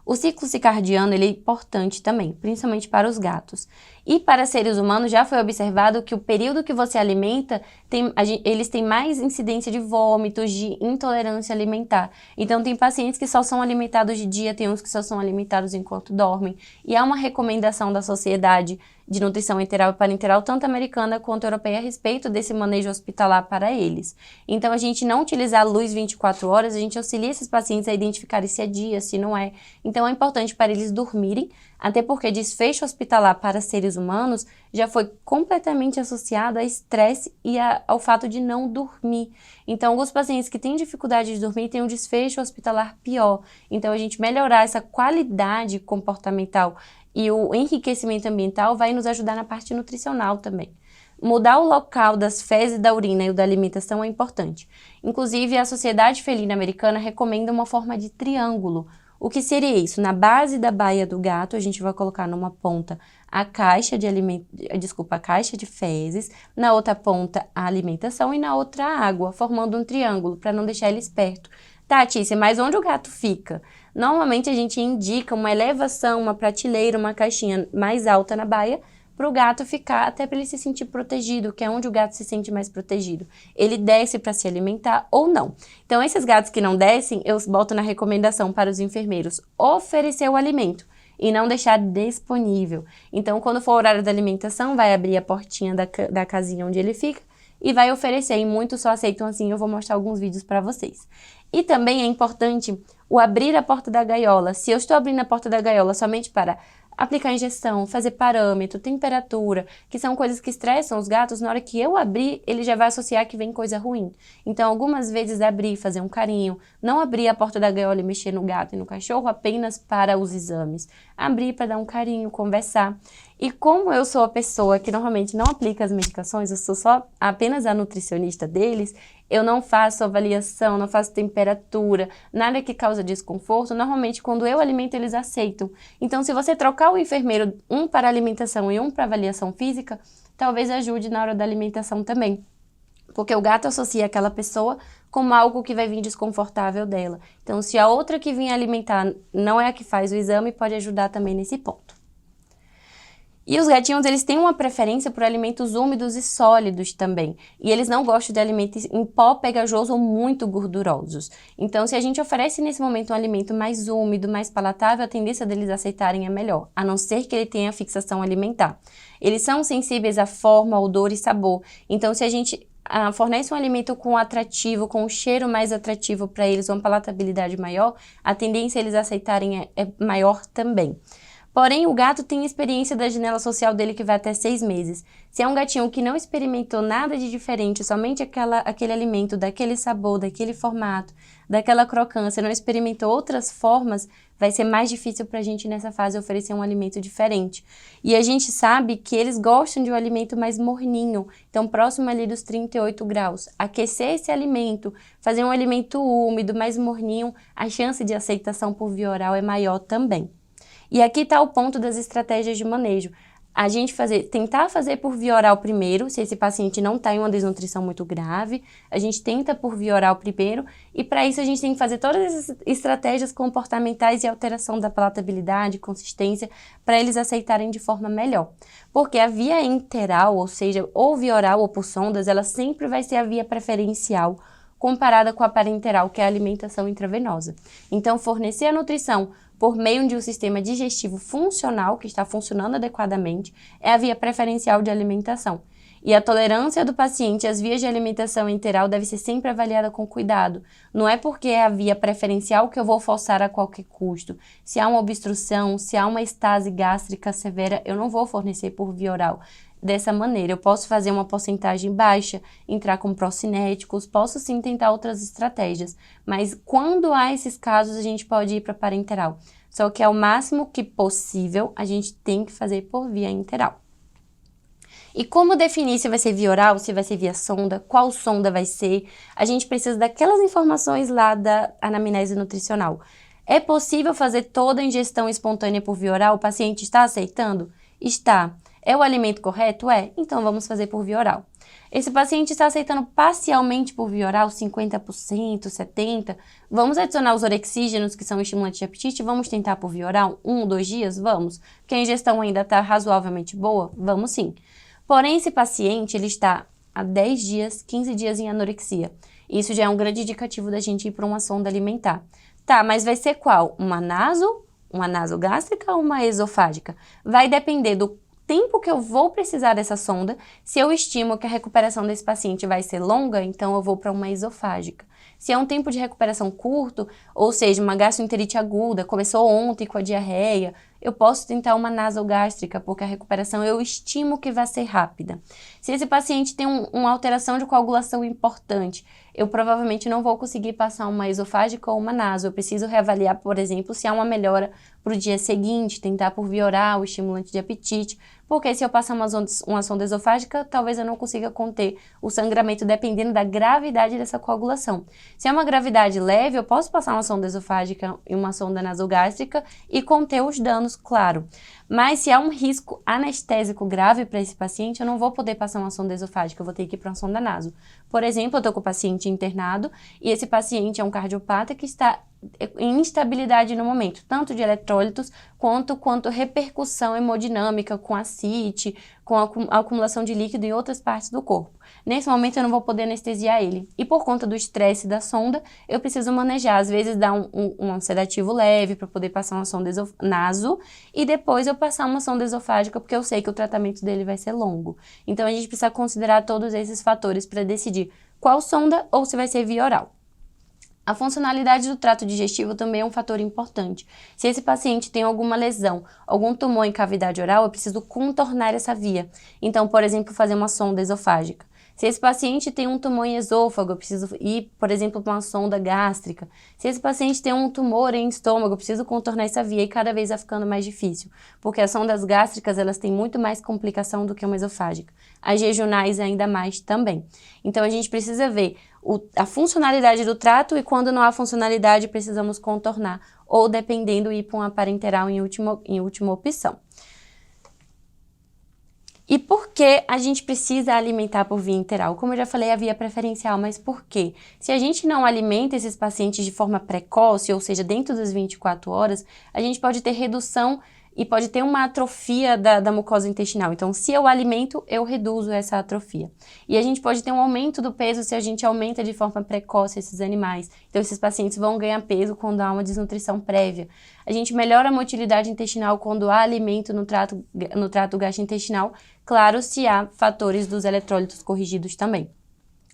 O ciclo circadiano ele é importante também, principalmente para os gatos. E para seres humanos já foi observado que o período que você alimenta, eles têm mais incidência de vômitos, de intolerância alimentar. Então tem pacientes que só são alimentados de dia, tem uns que só são alimentados enquanto dormem. E há uma recomendação da Sociedade de Nutrição Enteral e Parenteral, tanto americana quanto europeia, a respeito desse manejo hospitalar para eles. Então, a gente não utilizar a luz 24 horas, a gente auxilia esses pacientes a identificarem se é dia, se não é. Então, é importante para eles dormirem, até porque desfecho hospitalar para seres humanos já foi completamente associado a estresse e ao fato de não dormir. Então, alguns pacientes que têm dificuldade de dormir têm um desfecho hospitalar pior. Então, a gente melhorar essa qualidade comportamental e o enriquecimento ambiental vai nos ajudar na parte nutricional também. Mudar o local das fezes, da urina e da alimentação é importante. Inclusive, a Sociedade Felina Americana recomenda uma forma de triângulo. O que seria isso? Na base da baia do gato, a gente vai colocar numa ponta a caixa de fezes, na outra ponta a alimentação e na outra a água, formando um triângulo, para não deixar eles perto. Tá, Tícia, mas onde o gato fica? Normalmente a gente indica uma elevação, uma prateleira, uma caixinha mais alta na baia, para o gato ficar, até para ele se sentir protegido, que é onde o gato se sente mais protegido. Ele desce para se alimentar ou não. Então, esses gatos que não descem, eu boto na recomendação para os enfermeiros oferecer o alimento e não deixar disponível. Então, quando for o horário da alimentação, vai abrir a portinha da casinha onde ele fica e vai oferecer. E muitos só aceitam assim, eu vou mostrar alguns vídeos para vocês. E também é importante o abrir a porta da gaiola. Se eu estou abrindo a porta da gaiola somente para aplicar injeção, fazer parâmetro, temperatura, que são coisas que estressam os gatos, na hora que eu abrir, ele já vai associar que vem coisa ruim. Então, algumas vezes abrir, fazer um carinho, não abrir a porta da gaiola e mexer no gato e no cachorro apenas para os exames. Abrir para dar um carinho, conversar. E como eu sou a pessoa que normalmente não aplica as medicações, eu sou só apenas a nutricionista deles, eu não faço avaliação, não faço temperatura, nada que causa desconforto. Normalmente, quando eu alimento, eles aceitam. Então, se você trocar o enfermeiro, um para alimentação e um para avaliação física, talvez ajude na hora da alimentação também. Porque o gato associa aquela pessoa como algo que vai vir desconfortável dela. Então, se a outra que vem alimentar não é a que faz o exame, pode ajudar também nesse ponto. E os gatinhos, eles têm uma preferência por alimentos úmidos e sólidos também. E eles não gostam de alimentos em pó pegajoso ou muito gordurosos. Então, se a gente oferece nesse momento um alimento mais úmido, mais palatável, a tendência deles aceitarem é melhor, a não ser que ele tenha fixação alimentar. Eles são sensíveis à forma, odor e sabor. Então, se a gente fornece um alimento com atrativo, com um cheiro mais atrativo para eles, uma palatabilidade maior, a tendência eles aceitarem é maior também. Porém, o gato tem experiência da janela social dele que vai até 6 meses. Se é um gatinho que não experimentou nada de diferente, somente aquele alimento, daquele sabor, daquele formato, daquela crocância, não experimentou outras formas, vai ser mais difícil para a gente nessa fase oferecer um alimento diferente. E a gente sabe que eles gostam de um alimento mais morninho, então próximo ali dos 38 graus. Aquecer esse alimento, fazer um alimento úmido, mais morninho, a chance de aceitação por via oral é maior também. E aqui está o ponto das estratégias de manejo. A gente tentar fazer por via oral primeiro, se esse paciente não está em uma desnutrição muito grave, a gente tenta por via oral primeiro, e para isso a gente tem que fazer todas essas estratégias comportamentais e alteração da palatabilidade, consistência, para eles aceitarem de forma melhor. Porque a via enteral, ou seja, ou via oral ou por sondas, ela sempre vai ser a via preferencial comparada com a parenteral, que é a alimentação intravenosa. Então, fornecer a nutrição por meio de um sistema digestivo funcional, que está funcionando adequadamente, é a via preferencial de alimentação. E a tolerância do paciente às vias de alimentação enteral deve ser sempre avaliada com cuidado. Não é porque é a via preferencial que eu vou forçar a qualquer custo. Se há uma obstrução, se há uma estase gástrica severa, eu não vou fornecer por via oral. Dessa maneira, eu posso fazer uma porcentagem baixa, entrar com procinéticos, posso sim tentar outras estratégias, mas quando há esses casos, a gente pode ir para parenteral. Só que ao máximo que possível, a gente tem que fazer por via enteral. E como definir se vai ser via oral, se vai ser via sonda, qual sonda vai ser? A gente precisa daquelas informações lá da anamnese nutricional. É possível fazer toda a ingestão espontânea por via oral? O paciente está aceitando? Está. É o alimento correto? É. Então vamos fazer por via oral. Esse paciente está aceitando parcialmente por via oral, 50%, 70%. Vamos adicionar os orexígenos, que são estimulantes de apetite, vamos tentar por via oral 1 ou 2 dias? Vamos. Porque a ingestão ainda está razoavelmente boa? Vamos sim. Porém, esse paciente, ele está há 10 dias, 15 dias em anorexia. Isso já é um grande indicativo da gente ir para uma sonda alimentar. Tá, mas vai ser qual? Uma nasogástrica ou uma esofágica? Vai depender do tempo que eu vou precisar dessa sonda. Se eu estimo que a recuperação desse paciente vai ser longa, então eu vou para uma esofágica. Se é um tempo de recuperação curto, ou seja, uma gastroenterite aguda, começou ontem com a diarreia, eu posso tentar uma nasogástrica, porque a recuperação eu estimo que vai ser rápida. Se esse paciente tem uma alteração de coagulação importante, eu provavelmente não vou conseguir passar uma esofágica ou uma naso. Eu preciso reavaliar, por exemplo, se há uma melhora para o dia seguinte, tentar por via oral, estimulante de apetite, porque se eu passar uma sonda esofágica, talvez eu não consiga conter o sangramento, dependendo da gravidade dessa coagulação. Se é uma gravidade leve, eu posso passar uma sonda esofágica e uma sonda nasogástrica e conter os danos, claro. Mas se há um risco anestésico grave para esse paciente, eu não vou poder passar uma sonda esofágica, eu vou ter que ir para uma sonda naso. Por exemplo, eu estou com o paciente internado e esse paciente é um cardiopata que está em instabilidade no momento, tanto de eletrólitos quanto repercussão hemodinâmica com ascite, com a acumulação de líquido em outras partes do corpo. Nesse momento eu não vou poder anestesiar ele. E por conta do estresse da sonda, eu preciso manejar. Às vezes dar um sedativo leve para poder passar uma sonda naso e depois eu passar uma sonda esofágica porque eu sei que o tratamento dele vai ser longo. Então a gente precisa considerar todos esses fatores para decidir qual sonda ou se vai ser via oral. A funcionalidade do trato digestivo também é um fator importante. Se esse paciente tem alguma lesão, algum tumor em cavidade oral, eu preciso contornar essa via. Então, por exemplo, fazer uma sonda esofágica. Se esse paciente tem um tumor em esôfago, eu preciso ir, por exemplo, para uma sonda gástrica. Se esse paciente tem um tumor em estômago, eu preciso contornar essa via e cada vez vai ficando mais difícil, porque as sondas gástricas, elas têm muito mais complicação do que uma esofágica. As jejunais ainda mais também. Então, a gente precisa ver a funcionalidade do trato e quando não há funcionalidade, precisamos contornar ou, dependendo, ir para uma parenteral em última opção. E por que a gente precisa alimentar por via enteral? Como eu já falei, a via preferencial, mas por quê? Se a gente não alimenta esses pacientes de forma precoce, ou seja, dentro das 24 horas, a gente pode ter redução e pode ter uma atrofia da mucosa intestinal. Então, se eu alimento, eu reduzo essa atrofia. E a gente pode ter um aumento do peso se a gente aumenta de forma precoce esses animais. Então, esses pacientes vão ganhar peso quando há uma desnutrição prévia. A gente melhora a motilidade intestinal quando há alimento no trato gastrointestinal, claro, se há fatores dos eletrólitos corrigidos também.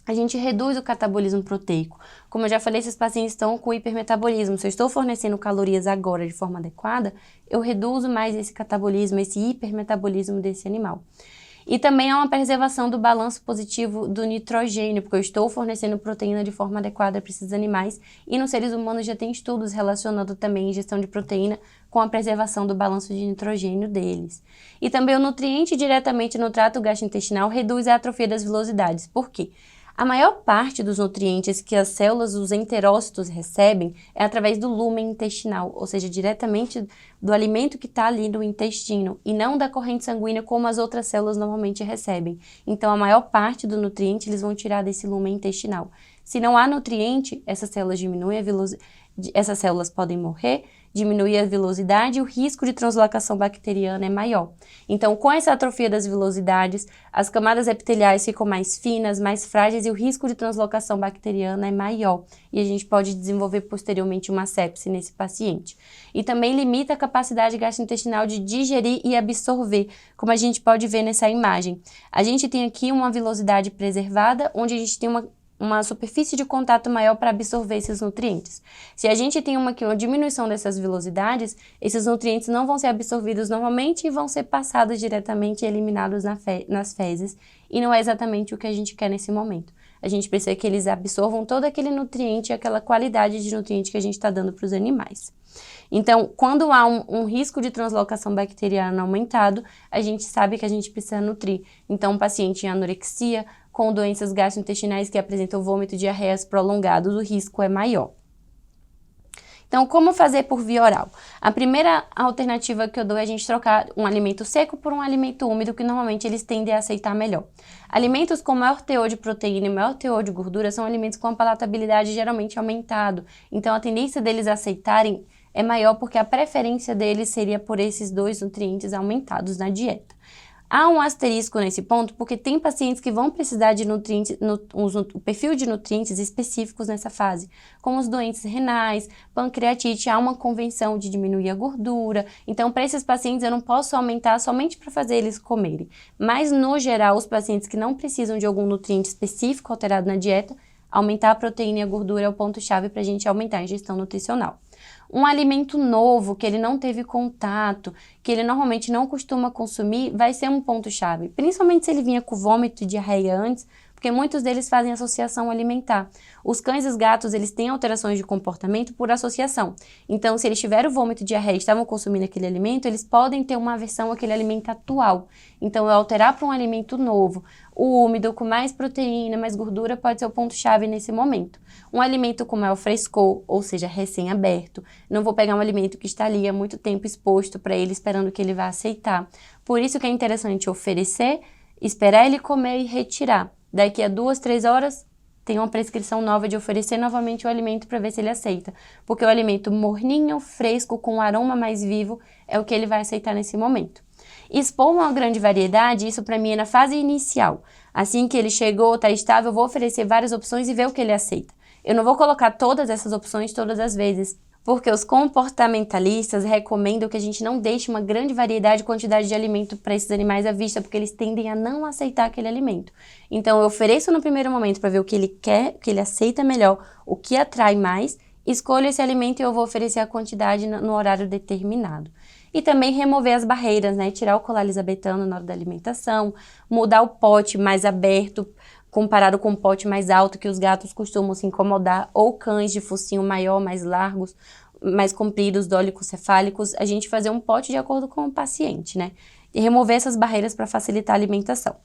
A gente reduz o catabolismo proteico. Como eu já falei, esses pacientes estão com hipermetabolismo. Se eu estou fornecendo calorias agora de forma adequada, eu reduzo mais esse catabolismo, esse hipermetabolismo desse animal. E também há uma preservação do balanço positivo do nitrogênio, porque eu estou fornecendo proteína de forma adequada para esses animais. E nos seres humanos já tem estudos relacionando também a ingestão de proteína com a preservação do balanço de nitrogênio deles. E também o nutriente diretamente no trato gastrointestinal reduz a atrofia das vilosidades. Por quê? A maior parte dos nutrientes que as células, os enterócitos, recebem é através do lúmen intestinal, ou seja, diretamente do alimento que está ali no intestino e não da corrente sanguínea como as outras células normalmente recebem. Então, a maior parte do nutriente eles vão tirar desse lúmen intestinal. Se não há nutriente, essas células diminuem a velocidade, essas células podem morrer, diminuir a vilosidade e o risco de translocação bacteriana é maior. Então, com essa atrofia das vilosidades, as camadas epiteliais ficam mais finas, mais frágeis e o risco de translocação bacteriana é maior. E a gente pode desenvolver posteriormente uma sepse nesse paciente. E também limita a capacidade gastrointestinal de digerir e absorver, como a gente pode ver nessa imagem. A gente tem aqui uma vilosidade preservada, onde a gente tem uma superfície de contato maior para absorver esses nutrientes. Se a gente tem uma diminuição dessas velocidades, esses nutrientes não vão ser absorvidos normalmente e vão ser passados diretamente e eliminados nas fezes, e não é exatamente o que a gente quer nesse momento. A gente precisa que eles absorvam todo aquele nutriente e aquela qualidade de nutriente que a gente está dando para os animais. Então, quando há um risco de translocação bacteriana aumentado, a gente sabe que a gente precisa nutrir. Então, um paciente em anorexia, com doenças gastrointestinais que apresentam vômito e diarreias prolongados, o risco é maior. Então, como fazer por via oral? A primeira alternativa que eu dou é a gente trocar um alimento seco por um alimento úmido, que normalmente eles tendem a aceitar melhor. Alimentos com maior teor de proteína e maior teor de gordura são alimentos com a palatabilidade geralmente aumentado. Então, a tendência deles aceitarem é maior porque a preferência deles seria por esses dois nutrientes aumentados na dieta. Há um asterisco nesse ponto, porque tem pacientes que vão precisar de nutrientes, o perfil de nutrientes específicos nessa fase, como os doentes renais, pancreatite, há uma convenção de diminuir a gordura. Então, para esses pacientes, eu não posso aumentar somente para fazer eles comerem. Mas, no geral, os pacientes que não precisam de algum nutriente específico alterado na dieta, aumentar a proteína e a gordura é o ponto-chave para a gente aumentar a ingestão nutricional. Um alimento novo, que ele não teve contato, que ele normalmente não costuma consumir, vai ser um ponto-chave. Principalmente se ele vinha com vômito e diarreia antes, porque muitos deles fazem associação alimentar. Os cães e os gatos, eles têm alterações de comportamento por associação. Então, se eles tiveram vômito e diarreia e estavam consumindo aquele alimento, eles podem ter uma aversão àquele alimento atual. Então, eu alterar para um alimento novo, úmido, com mais proteína, mais gordura, pode ser o ponto-chave nesse momento. Um alimento com maior frescor, ou seja, recém-aberto. Não vou pegar um alimento que está ali há muito tempo exposto para ele, esperando que ele vá aceitar. Por isso que é interessante oferecer, esperar ele comer e retirar. Daqui a 2, 3 horas, tem uma prescrição nova de oferecer novamente o alimento para ver se ele aceita. Porque o alimento morninho, fresco, com um aroma mais vivo, é o que ele vai aceitar nesse momento. Expor uma grande variedade, isso para mim é na fase inicial. Assim que ele chegou, está estável, eu vou oferecer várias opções e ver o que ele aceita. Eu não vou colocar todas essas opções todas as vezes, porque os comportamentalistas recomendam que a gente não deixe uma grande variedade e quantidade de alimento para esses animais à vista, porque eles tendem a não aceitar aquele alimento. Então, eu ofereço no primeiro momento para ver o que ele quer, o que ele aceita melhor, o que atrai mais, escolho esse alimento e eu vou oferecer a quantidade no horário determinado. E também remover as barreiras, né? Tirar o colar elisabetano na hora da alimentação, mudar o pote mais aberto, comparado com o pote mais alto que os gatos costumam se incomodar, ou cães de focinho maior, mais largos, mais compridos, dólicos-cefálicos, a gente fazer um pote de acordo com o paciente, né? E remover essas barreiras para facilitar a alimentação.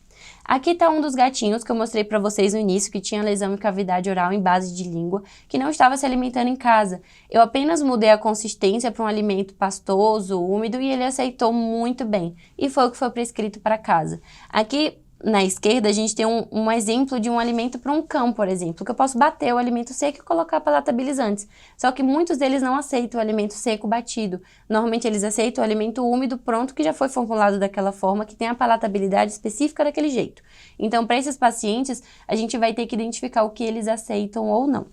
Aqui está um dos gatinhos que eu mostrei para vocês no início, que tinha lesão em cavidade oral em base de língua, que não estava se alimentando em casa. Eu apenas mudei a consistência para um alimento pastoso, úmido, e ele aceitou muito bem. E foi o que foi prescrito para casa. Aqui na esquerda, a gente tem um exemplo de um alimento para um cão, por exemplo, que eu posso bater o alimento seco e colocar palatabilizantes. Só que muitos deles não aceitam o alimento seco batido. Normalmente, eles aceitam o alimento úmido pronto, que já foi formulado daquela forma, que tem a palatabilidade específica daquele jeito. Então, para esses pacientes, a gente vai ter que identificar o que eles aceitam ou não.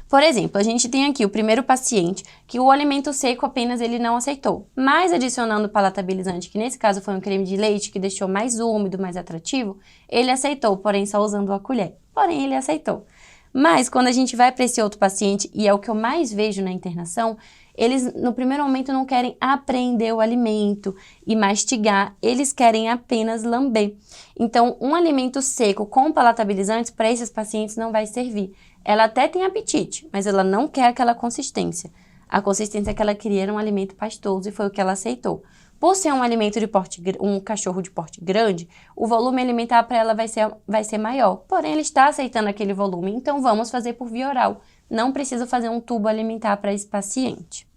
Por exemplo, a gente tem aqui o primeiro paciente que o alimento seco apenas ele não aceitou, mas adicionando palatabilizante, que nesse caso foi um creme de leite que deixou mais úmido, mais atrativo, ele aceitou, porém só usando a colher. Porém, ele aceitou. Mas quando a gente vai para esse outro paciente, e é o que eu mais vejo na internação, eles no primeiro momento não querem apreender o alimento e mastigar, eles querem apenas lamber. Então, um alimento seco com palatabilizantes para esses pacientes não vai servir. Ela até tem apetite, mas ela não quer aquela consistência. A consistência que ela queria era um alimento pastoso e foi o que ela aceitou. Por ser um alimento de porte, um cachorro de porte grande, o volume alimentar para ela vai ser maior. Porém, ele está aceitando aquele volume, então vamos fazer por via oral. Não preciso fazer um tubo alimentar para esse paciente.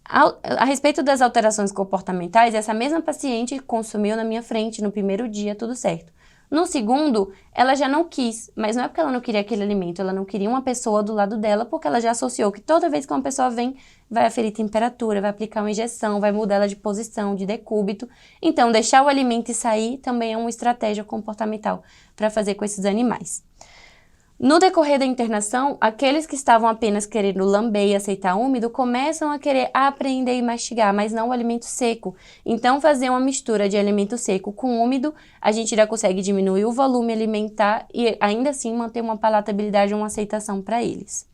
A respeito das alterações comportamentais, essa mesma paciente consumiu na minha frente no primeiro dia, tudo certo. No segundo, ela já não quis, mas não é porque ela não queria aquele alimento, ela não queria uma pessoa do lado dela, porque ela já associou que toda vez que uma pessoa vem, vai aferir temperatura, vai aplicar uma injeção, vai mudar ela de posição, de decúbito. Então, deixar o alimento e sair também é uma estratégia comportamental para fazer com esses animais. No decorrer da internação, aqueles que estavam apenas querendo lamber e aceitar úmido começam a querer aprender e mastigar, mas não o alimento seco. Então, fazer uma mistura de alimento seco com úmido, a gente já consegue diminuir o volume alimentar e ainda assim manter uma palatabilidade e uma aceitação para eles.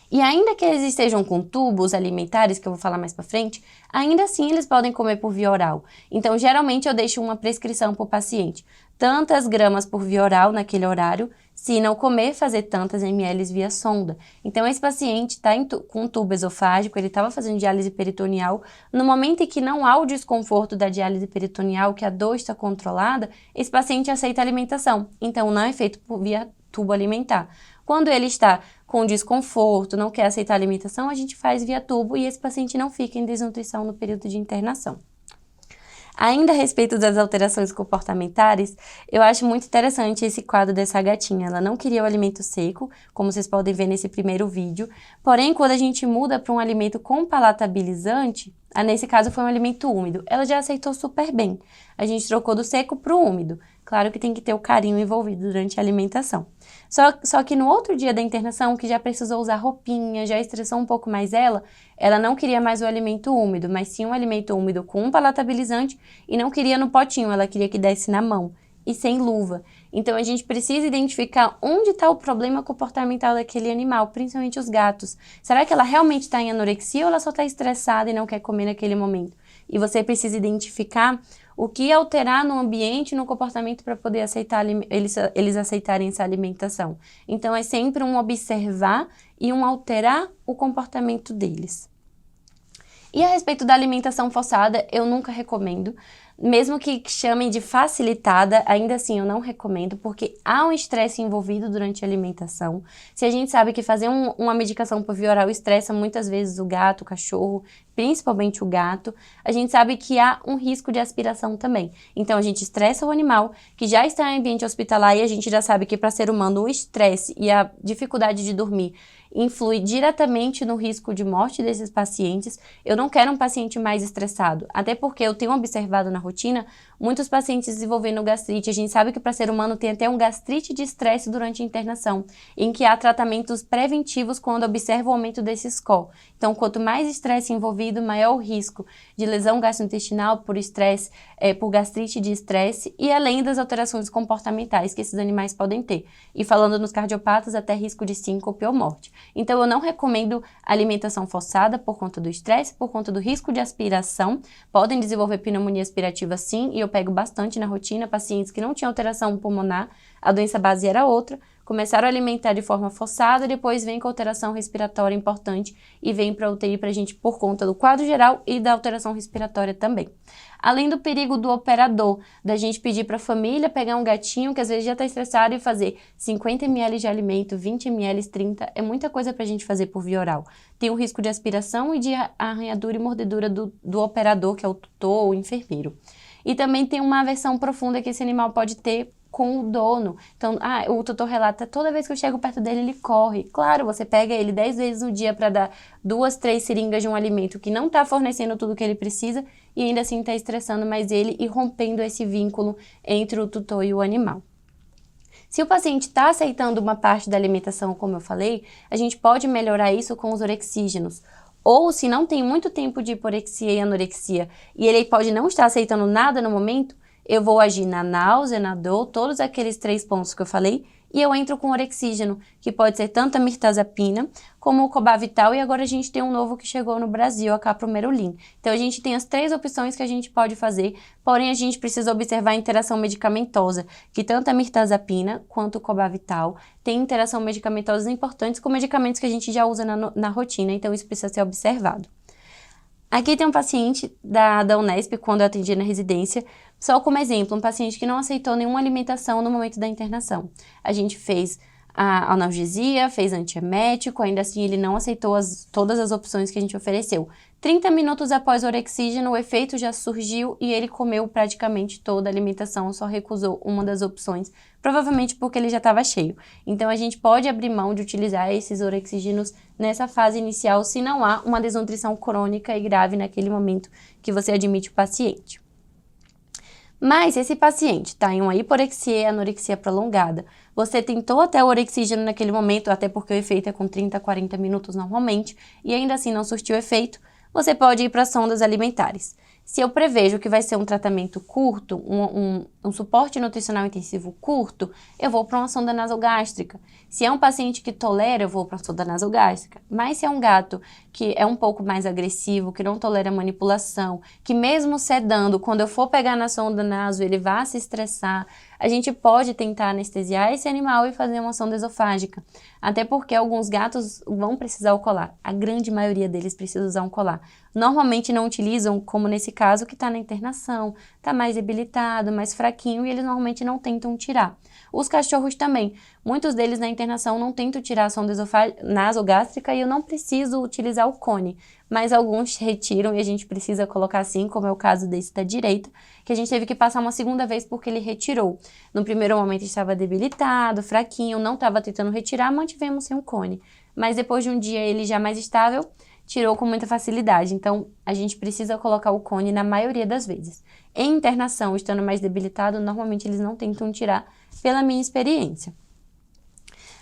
E ainda que eles estejam com tubos alimentares, que eu vou falar mais para frente, ainda assim eles podem comer por via oral. Então, geralmente eu deixo uma prescrição para o paciente. Tantas gramas por via oral naquele horário, se não comer, fazer tantas ml via sonda. Então, esse paciente está com um tubo esofágico, ele estava fazendo diálise peritoneal. No momento em que não há o desconforto da diálise peritoneal, que a dor está controlada, esse paciente aceita a alimentação. Então, não é feito por via tubo alimentar. Quando ele está com desconforto, não quer aceitar a alimentação, a gente faz via tubo e esse paciente não fica em desnutrição no período de internação. Ainda a respeito das alterações comportamentais, eu acho muito interessante esse quadro dessa gatinha. Ela não queria o alimento seco, como vocês podem ver nesse primeiro vídeo, porém, quando a gente muda para um alimento com palatabilizante, nesse caso foi um alimento úmido, ela já aceitou super bem. A gente trocou do seco para o úmido. Claro que tem que ter o carinho envolvido durante a alimentação. Só que no outro dia da internação, que já precisou usar roupinha, já estressou um pouco mais ela não queria mais o alimento úmido, mas sim um alimento úmido com um palatabilizante e não queria no potinho, ela queria que desse na mão e sem luva. Então a gente precisa identificar onde está o problema comportamental daquele animal, principalmente os gatos. Será que ela realmente está em anorexia ou ela só está estressada e não quer comer naquele momento? E você precisa identificar o que alterar no ambiente, no comportamento para poder aceitar eles aceitarem essa alimentação. Então é sempre um observar e um alterar o comportamento deles. E a respeito da alimentação forçada, eu nunca recomendo. Mesmo que chamem de facilitada, ainda assim eu não recomendo, porque há um estresse envolvido durante a alimentação. Se a gente sabe que fazer uma medicação por via oral estressa muitas vezes o gato, o cachorro, principalmente o gato, a gente sabe que há um risco de aspiração também. Então a gente estressa o animal, que já está em ambiente hospitalar, e a gente já sabe que para ser humano o estresse e a dificuldade de dormir influi diretamente no risco de morte desses pacientes. Eu não quero um paciente mais estressado, até porque eu tenho observado na rotina muitos pacientes desenvolvendo gastrite. A gente sabe que para ser humano tem até um gastrite de estresse durante a internação, em que há tratamentos preventivos quando observa o aumento desse score. Então, quanto mais estresse envolvido, maior o risco de lesão gastrointestinal por estresse, por gastrite de estresse, e além das alterações comportamentais que esses animais podem ter. E falando nos cardiopatas, até risco de síncope ou morte. Então, eu não recomendo alimentação forçada por conta do estresse, por conta do risco de aspiração. Podem desenvolver pneumonia aspirativa sim, e eu pego bastante na rotina pacientes que não tinham alteração pulmonar, a doença base era outra, começaram a alimentar de forma forçada, depois vem com alteração respiratória importante e vem para UTI para a gente por conta do quadro geral e da alteração respiratória também. Além do perigo do operador, da gente pedir para a família pegar um gatinho que às vezes já está estressado e fazer 50 ml de alimento, 20 ml, 30, é muita coisa para a gente fazer por via oral. Tem o risco de aspiração e de arranhadura e mordedura do operador, que é o tutor ou o enfermeiro. E também tem uma aversão profunda que esse animal pode ter com o dono. Então, o tutor relata, toda vez que eu chego perto dele, ele corre. Claro, você pega ele 10 vezes no dia para dar 2, 3 seringas de um alimento que não está fornecendo tudo que ele precisa e ainda assim está estressando mais ele e rompendo esse vínculo entre o tutor e o animal. Se o paciente está aceitando uma parte da alimentação, como eu falei, a gente pode melhorar isso com os orexígenos. Ou se não tem muito tempo de hiporexia e anorexia e ele pode não estar aceitando nada no momento, eu vou agir na náusea, na dor, todos aqueles 3 pontos que eu falei, e eu entro com orexígeno, que pode ser tanto a mirtazapina como o Cobavital, e agora a gente tem um novo que chegou no Brasil, a Capromerulin. Então a gente tem as 3 opções que a gente pode fazer, porém a gente precisa observar a interação medicamentosa, que tanto a mirtazapina quanto o Cobavital tem interação medicamentosa importantes com medicamentos que a gente já usa na rotina, então isso precisa ser observado. Aqui tem um paciente da Unesp, quando eu atendi na residência, só como exemplo, um paciente que não aceitou nenhuma alimentação no momento da internação. A gente fez a analgesia, fez antiemético, ainda assim ele não aceitou todas as opções que a gente ofereceu. 30 minutos após o orexígeno, o efeito já surgiu e ele comeu praticamente toda a alimentação, só recusou uma das opções, provavelmente porque ele já estava cheio. Então a gente pode abrir mão de utilizar esses orexígenos nessa fase inicial se não há uma desnutrição crônica e grave naquele momento que você admite o paciente. Mas se esse paciente está em uma hiporexia e anorexia prolongada, você tentou até o orexígeno naquele momento, até porque o efeito é com 30 a 40 minutos normalmente, e ainda assim não surtiu efeito, você pode ir para sondas alimentares. Se eu prevejo que vai ser um tratamento curto, um suporte nutricional intensivo curto, eu vou para uma sonda nasogástrica. Se é um paciente que tolera, eu vou para a sonda nasogástrica. Mas se é um gato que é um pouco mais agressivo, que não tolera manipulação, que mesmo sedando, quando eu for pegar na sonda naso, ele vai se estressar, a gente pode tentar anestesiar esse animal e fazer uma sonda esofágica. Até porque alguns gatos vão precisar o colar. A grande maioria deles precisa usar um colar. Normalmente não utilizam, como nesse caso que está na internação, está mais debilitado, mais fraquinho e eles normalmente não tentam tirar. Os cachorros também. Muitos deles na internação não tentam tirar a sonda nasogástrica e eu não preciso utilizar o cone. Mas alguns retiram e a gente precisa colocar assim, como é o caso desse da direita, que a gente teve que passar uma segunda vez porque ele retirou. No primeiro momento estava debilitado, fraquinho, não estava tentando retirar, mantivemos sem o cone. Mas depois de um dia ele já mais estável, tirou com muita facilidade. Então, a gente precisa colocar o cone na maioria das vezes. Em internação, estando mais debilitado, normalmente eles não tentam tirar, pela minha experiência.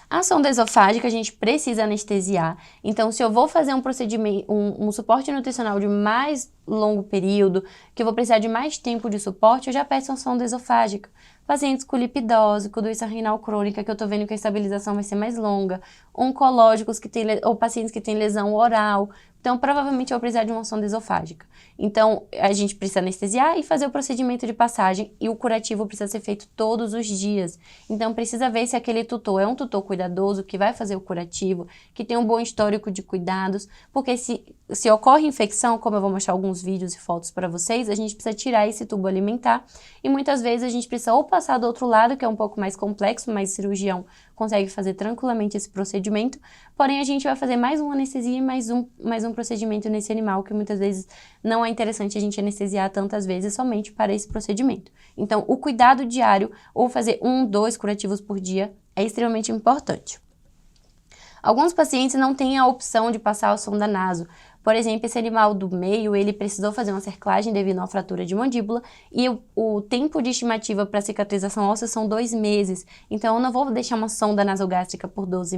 A sonda esofágica a gente precisa anestesiar, então se eu vou fazer um procedimento, um suporte nutricional de mais longo período, que eu vou precisar de mais tempo de suporte, eu já peço uma sonda esofágica. Pacientes com lipidose, com doença renal crônica, que eu tô vendo que a estabilização vai ser mais longa, oncológicos ou pacientes que têm lesão oral, então provavelmente eu vou precisar de uma sonda esofágica. Então a gente precisa anestesiar e fazer o procedimento de passagem e o curativo precisa ser feito todos os dias. Então precisa ver se aquele tutor é um tutor cuidadoso, que vai fazer o curativo, que tem um bom histórico de cuidados, porque se ocorre infecção, como eu vou mostrar alguns vídeos e fotos para vocês, a gente precisa tirar esse tubo alimentar e muitas vezes a gente precisa ou passar do outro lado, que é um pouco mais complexo, mas o cirurgião consegue fazer tranquilamente esse procedimento, porém a gente vai fazer mais uma anestesia e mais um procedimento nesse animal, que muitas vezes não é interessante a gente anestesiar tantas vezes somente para esse procedimento. Então, o cuidado diário, ou fazer 1, 2 curativos por dia, é extremamente importante. Alguns pacientes não têm a opção de passar a sonda naso. Por exemplo, esse animal do meio, ele precisou fazer uma cerclagem devido a uma fratura de mandíbula e o tempo de estimativa para cicatrização óssea são 2 meses. Então, eu não vou deixar uma sonda nasogástrica por 2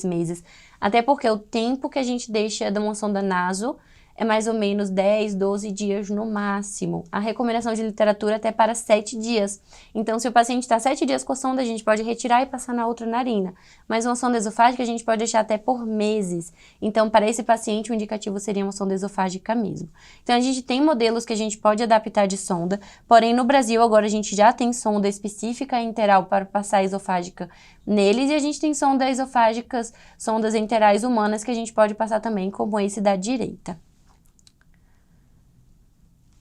meses. Até porque o tempo que a gente deixa de uma sonda naso é mais ou menos 10, 12 dias no máximo. A recomendação de literatura é até para 7 dias. Então, se o paciente está 7 dias com a sonda, a gente pode retirar e passar na outra narina. Mas uma sonda esofágica a gente pode deixar até por meses. Então, para esse paciente, o indicativo seria uma sonda esofágica mesmo. Então, a gente tem modelos que a gente pode adaptar de sonda, porém, no Brasil, agora a gente já tem sonda específica enteral para passar esofágica neles e a gente tem sondas esofágicas, sondas enterais humanas que a gente pode passar também, como esse da direita.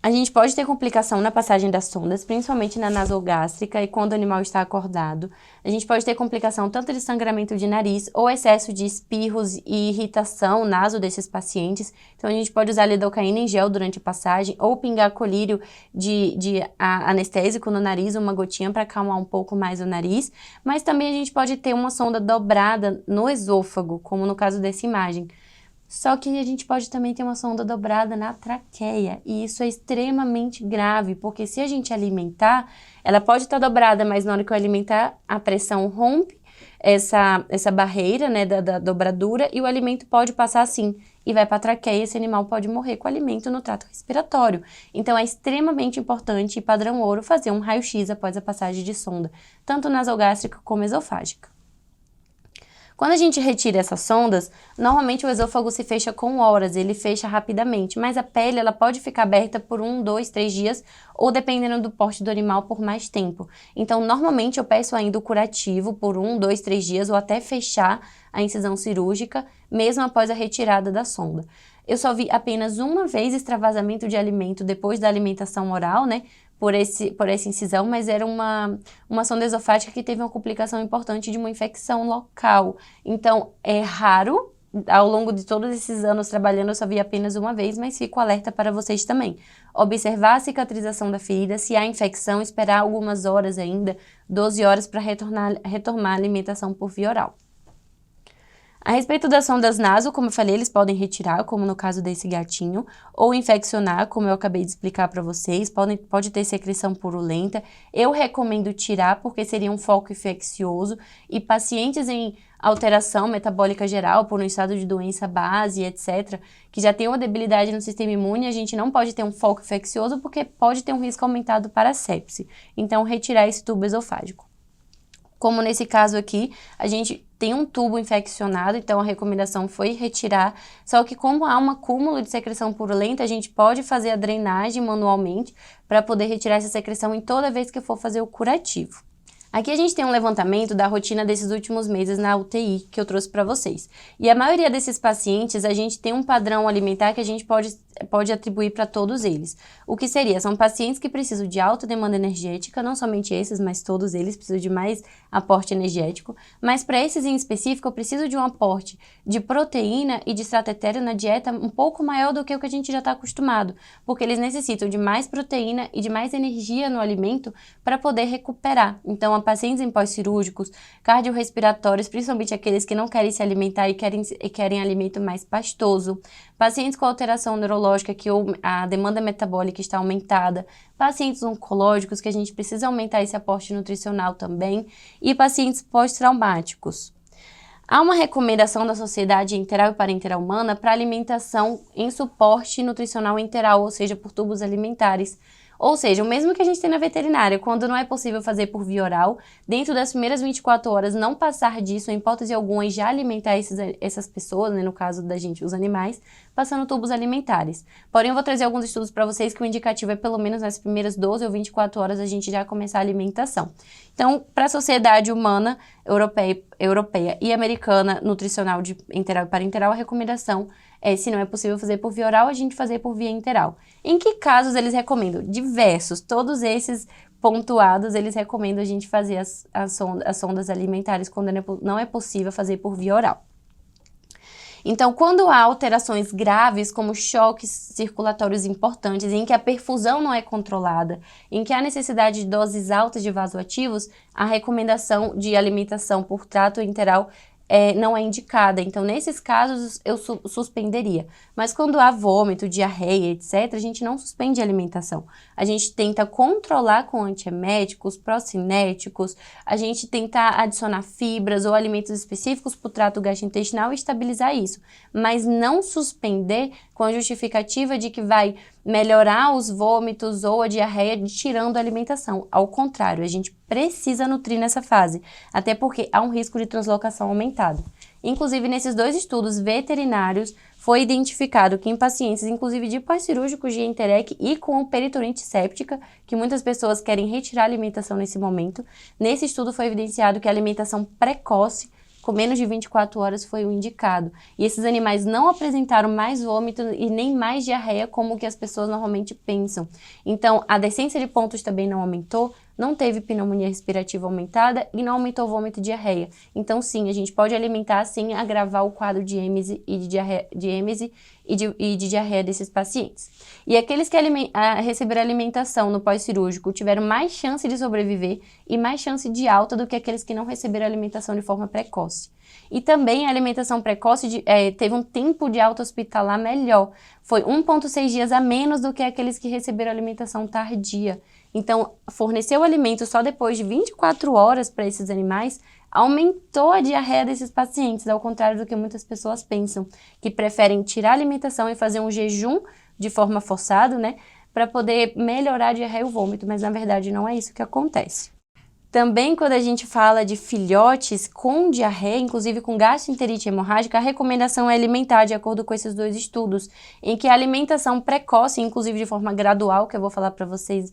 A gente pode ter complicação na passagem das sondas, principalmente na nasogástrica e quando o animal está acordado. A gente pode ter complicação tanto de sangramento de nariz ou excesso de espirros e irritação naso desses pacientes. Então, a gente pode usar lidocaína em gel durante a passagem ou pingar colírio de anestésico no nariz, uma gotinha para acalmar um pouco mais o nariz. Mas também a gente pode ter uma sonda dobrada no esôfago, como no caso dessa imagem. Só que a gente pode também ter uma sonda dobrada na traqueia, e isso é extremamente grave, porque se a gente alimentar, ela pode estar dobrada, mas na hora que eu alimentar, a pressão rompe essa barreira, né, da dobradura, e o alimento pode passar assim, e vai para a traqueia, e esse animal pode morrer com o alimento no trato respiratório. Então é extremamente importante, e padrão ouro, fazer um raio-x após a passagem de sonda, tanto nasogástrica como esofágica. Quando a gente retira essas sondas, normalmente o esôfago se fecha com horas, ele fecha rapidamente, mas a pele ela pode ficar aberta por 1, 2, 3 dias ou dependendo do porte do animal por mais tempo. Então, normalmente eu peço ainda o curativo por 1, 2, 3 dias ou até fechar a incisão cirúrgica, mesmo após a retirada da sonda. Eu só vi apenas uma vez extravasamento de alimento depois da alimentação oral, né? Por essa incisão, mas era uma sonda esofágica que teve uma complicação importante de uma infecção local. Então, é raro, ao longo de todos esses anos trabalhando, eu só vi apenas uma vez, mas fico alerta para vocês também. Observar a cicatrização da ferida, se há infecção, esperar algumas horas ainda, 12 horas para retomar a alimentação por via oral. A respeito das sondas naso, como eu falei, eles podem retirar, como no caso desse gatinho, ou infeccionar, como eu acabei de explicar para vocês, pode ter secreção purulenta. Eu recomendo tirar porque seria um foco infeccioso e pacientes em alteração metabólica geral, por um estado de doença base, etc., que já tem uma debilidade no sistema imune, a gente não pode ter um foco infeccioso porque pode ter um risco aumentado para a sepse. Então, retirar esse tubo esofágico. Como nesse caso aqui, a gente tem um tubo infeccionado, então a recomendação foi retirar, só que como há um acúmulo de secreção purulenta, a gente pode fazer a drenagem manualmente para poder retirar essa secreção em toda vez que for fazer o curativo. Aqui a gente tem um levantamento da rotina desses últimos meses na UTI que eu trouxe para vocês. E a maioria desses pacientes, a gente tem um padrão alimentar que a gente pode atribuir para todos eles. O que seria? São pacientes que precisam de alta demanda energética, não somente esses, mas todos eles precisam de mais aporte energético. Mas para esses em específico, eu preciso de um aporte de proteína e de extrato etéreo na dieta um pouco maior do que o que a gente já está acostumado, porque eles necessitam de mais proteína e de mais energia no alimento para poder recuperar. Então, pacientes em pós-cirúrgicos, cardiorrespiratórios, principalmente aqueles que não querem se alimentar e querem alimento mais pastoso, pacientes com alteração neurológica, que a demanda metabólica está aumentada, pacientes oncológicos, que a gente precisa aumentar esse aporte nutricional também, e pacientes pós-traumáticos. Há uma recomendação da Sociedade Enteral e Parenteral Humana para alimentação em suporte nutricional enteral, ou seja, por tubos alimentares. Ou seja, o mesmo que a gente tem na veterinária, quando não é possível fazer por via oral, dentro das primeiras 24 horas não passar disso, em hipótese alguma, e já alimentar essas pessoas, né, no caso da gente, os animais, passando tubos alimentares. Porém, eu vou trazer alguns estudos para vocês que o indicativo é pelo menos nas primeiras 12 ou 24 horas a gente já começar a alimentação. Então, para a Sociedade Humana Europeia e Americana Nutricional de Enteral e Parenteral, a recomendação é, se não é possível fazer por via oral, a gente fazer por via enteral. Em que casos eles recomendam? Diversos. Todos esses pontuados, eles recomendam a gente fazer as sondas alimentares quando não é possível fazer por via oral. Então, quando há alterações graves, como choques circulatórios importantes, em que a perfusão não é controlada, em que há necessidade de doses altas de vasoativos, a recomendação de alimentação por trato enteral não é indicada. Então, nesses casos, eu suspenderia. Mas quando há vômito, diarreia, etc., a gente não suspende a alimentação. A gente tenta controlar com antieméticos, procinéticos, a gente tenta adicionar fibras ou alimentos específicos para o trato gastrointestinal e estabilizar isso. Mas não suspender com a justificativa de que vai melhorar os vômitos ou a diarreia tirando a alimentação. Ao contrário, a gente precisa nutrir nessa fase, até porque há um risco de translocação aumentado. Inclusive, nesses 2 estudos veterinários, foi identificado que em pacientes, inclusive de pós-cirúrgicos de enterec e com peritonite séptica, que muitas pessoas querem retirar a alimentação nesse momento, nesse estudo foi evidenciado que a alimentação precoce, com menos de 24 horas, foi o indicado. E esses animais não apresentaram mais vômito e nem mais diarreia como que as pessoas normalmente pensam. Então, a decência de pontos também não aumentou, não teve pneumonia respirativa aumentada e não aumentou vômito e diarreia. Então, sim, a gente pode alimentar sem agravar o quadro de êmese e de diarreia desses pacientes. E aqueles que receberam alimentação no pós-cirúrgico tiveram mais chance de sobreviver e mais chance de alta do que aqueles que não receberam alimentação de forma precoce. E também a alimentação precoce teve um tempo de alta hospitalar melhor. Foi 1,6 dias a menos do que aqueles que receberam alimentação tardia. Então, fornecer o alimento só depois de 24 horas para esses animais aumentou a diarreia desses pacientes, ao contrário do que muitas pessoas pensam, que preferem tirar a alimentação e fazer um jejum de forma forçada, né, para poder melhorar a diarreia e o vômito, mas na verdade não é isso que acontece. Também quando a gente fala de filhotes com diarreia, inclusive com gastroenterite hemorrágica, a recomendação é alimentar de acordo com esses 2 estudos, em que a alimentação precoce, inclusive de forma gradual, que eu vou falar para vocês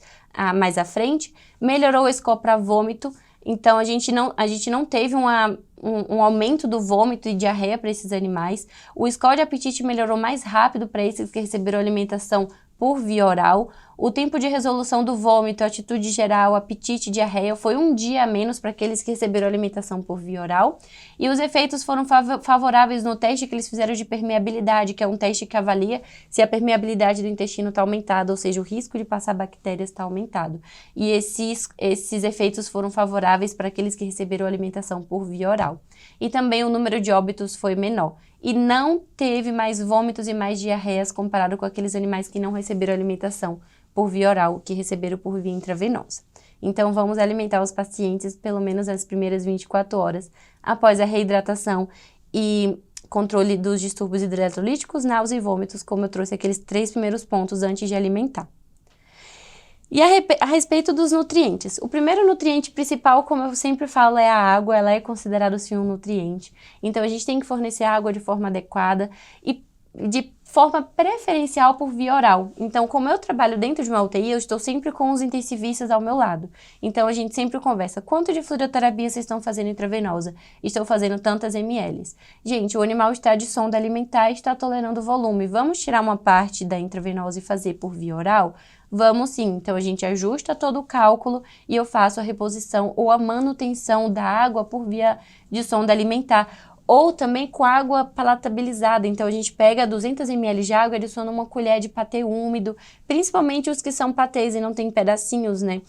mais à frente, melhorou o score para vômito. Então, a gente não teve um aumento do vômito e diarreia para esses animais. O score de apetite melhorou mais rápido para esses que receberam alimentação por via oral. O tempo de resolução do vômito, atitude geral, apetite e diarreia foi 1 dia a menos para aqueles que receberam alimentação por via oral. E os efeitos foram favoráveis no teste que eles fizeram de permeabilidade, que é um teste que avalia se a permeabilidade do intestino está aumentada, ou seja, o risco de passar bactérias está aumentado. E esses efeitos foram favoráveis para aqueles que receberam alimentação por via oral. E também o número de óbitos foi menor. E não teve mais vômitos e mais diarreias comparado com aqueles animais que não receberam alimentação por via oral, que receberam por via intravenosa. Então, vamos alimentar os pacientes pelo menos as primeiras 24 horas após a reidratação e controle dos distúrbios hidroeletrolíticos, náusea e vômitos, como eu trouxe aqueles 3 primeiros pontos antes de alimentar. E a respeito dos nutrientes, o primeiro nutriente principal, como eu sempre falo, é a água. Ela é considerada sim um nutriente. Então a gente tem que fornecer água de forma adequada e de forma preferencial por via oral. Então, como eu trabalho dentro de uma UTI, eu estou sempre com os intensivistas ao meu lado. Então, a gente sempre conversa, quanto de fluidoterapia vocês estão fazendo intravenosa? Estou fazendo tantas ml. Gente, o animal está de sonda alimentar e está tolerando o volume. Vamos tirar uma parte da intravenosa e fazer por via oral? Vamos sim. Então, a gente ajusta todo o cálculo e eu faço a reposição ou a manutenção da água por via de sonda alimentar. Ou também com água palatabilizada. Então, a gente pega 200 ml de água e adiciona uma colher de patê úmido, principalmente os que são patês e não tem pedacinhos, né?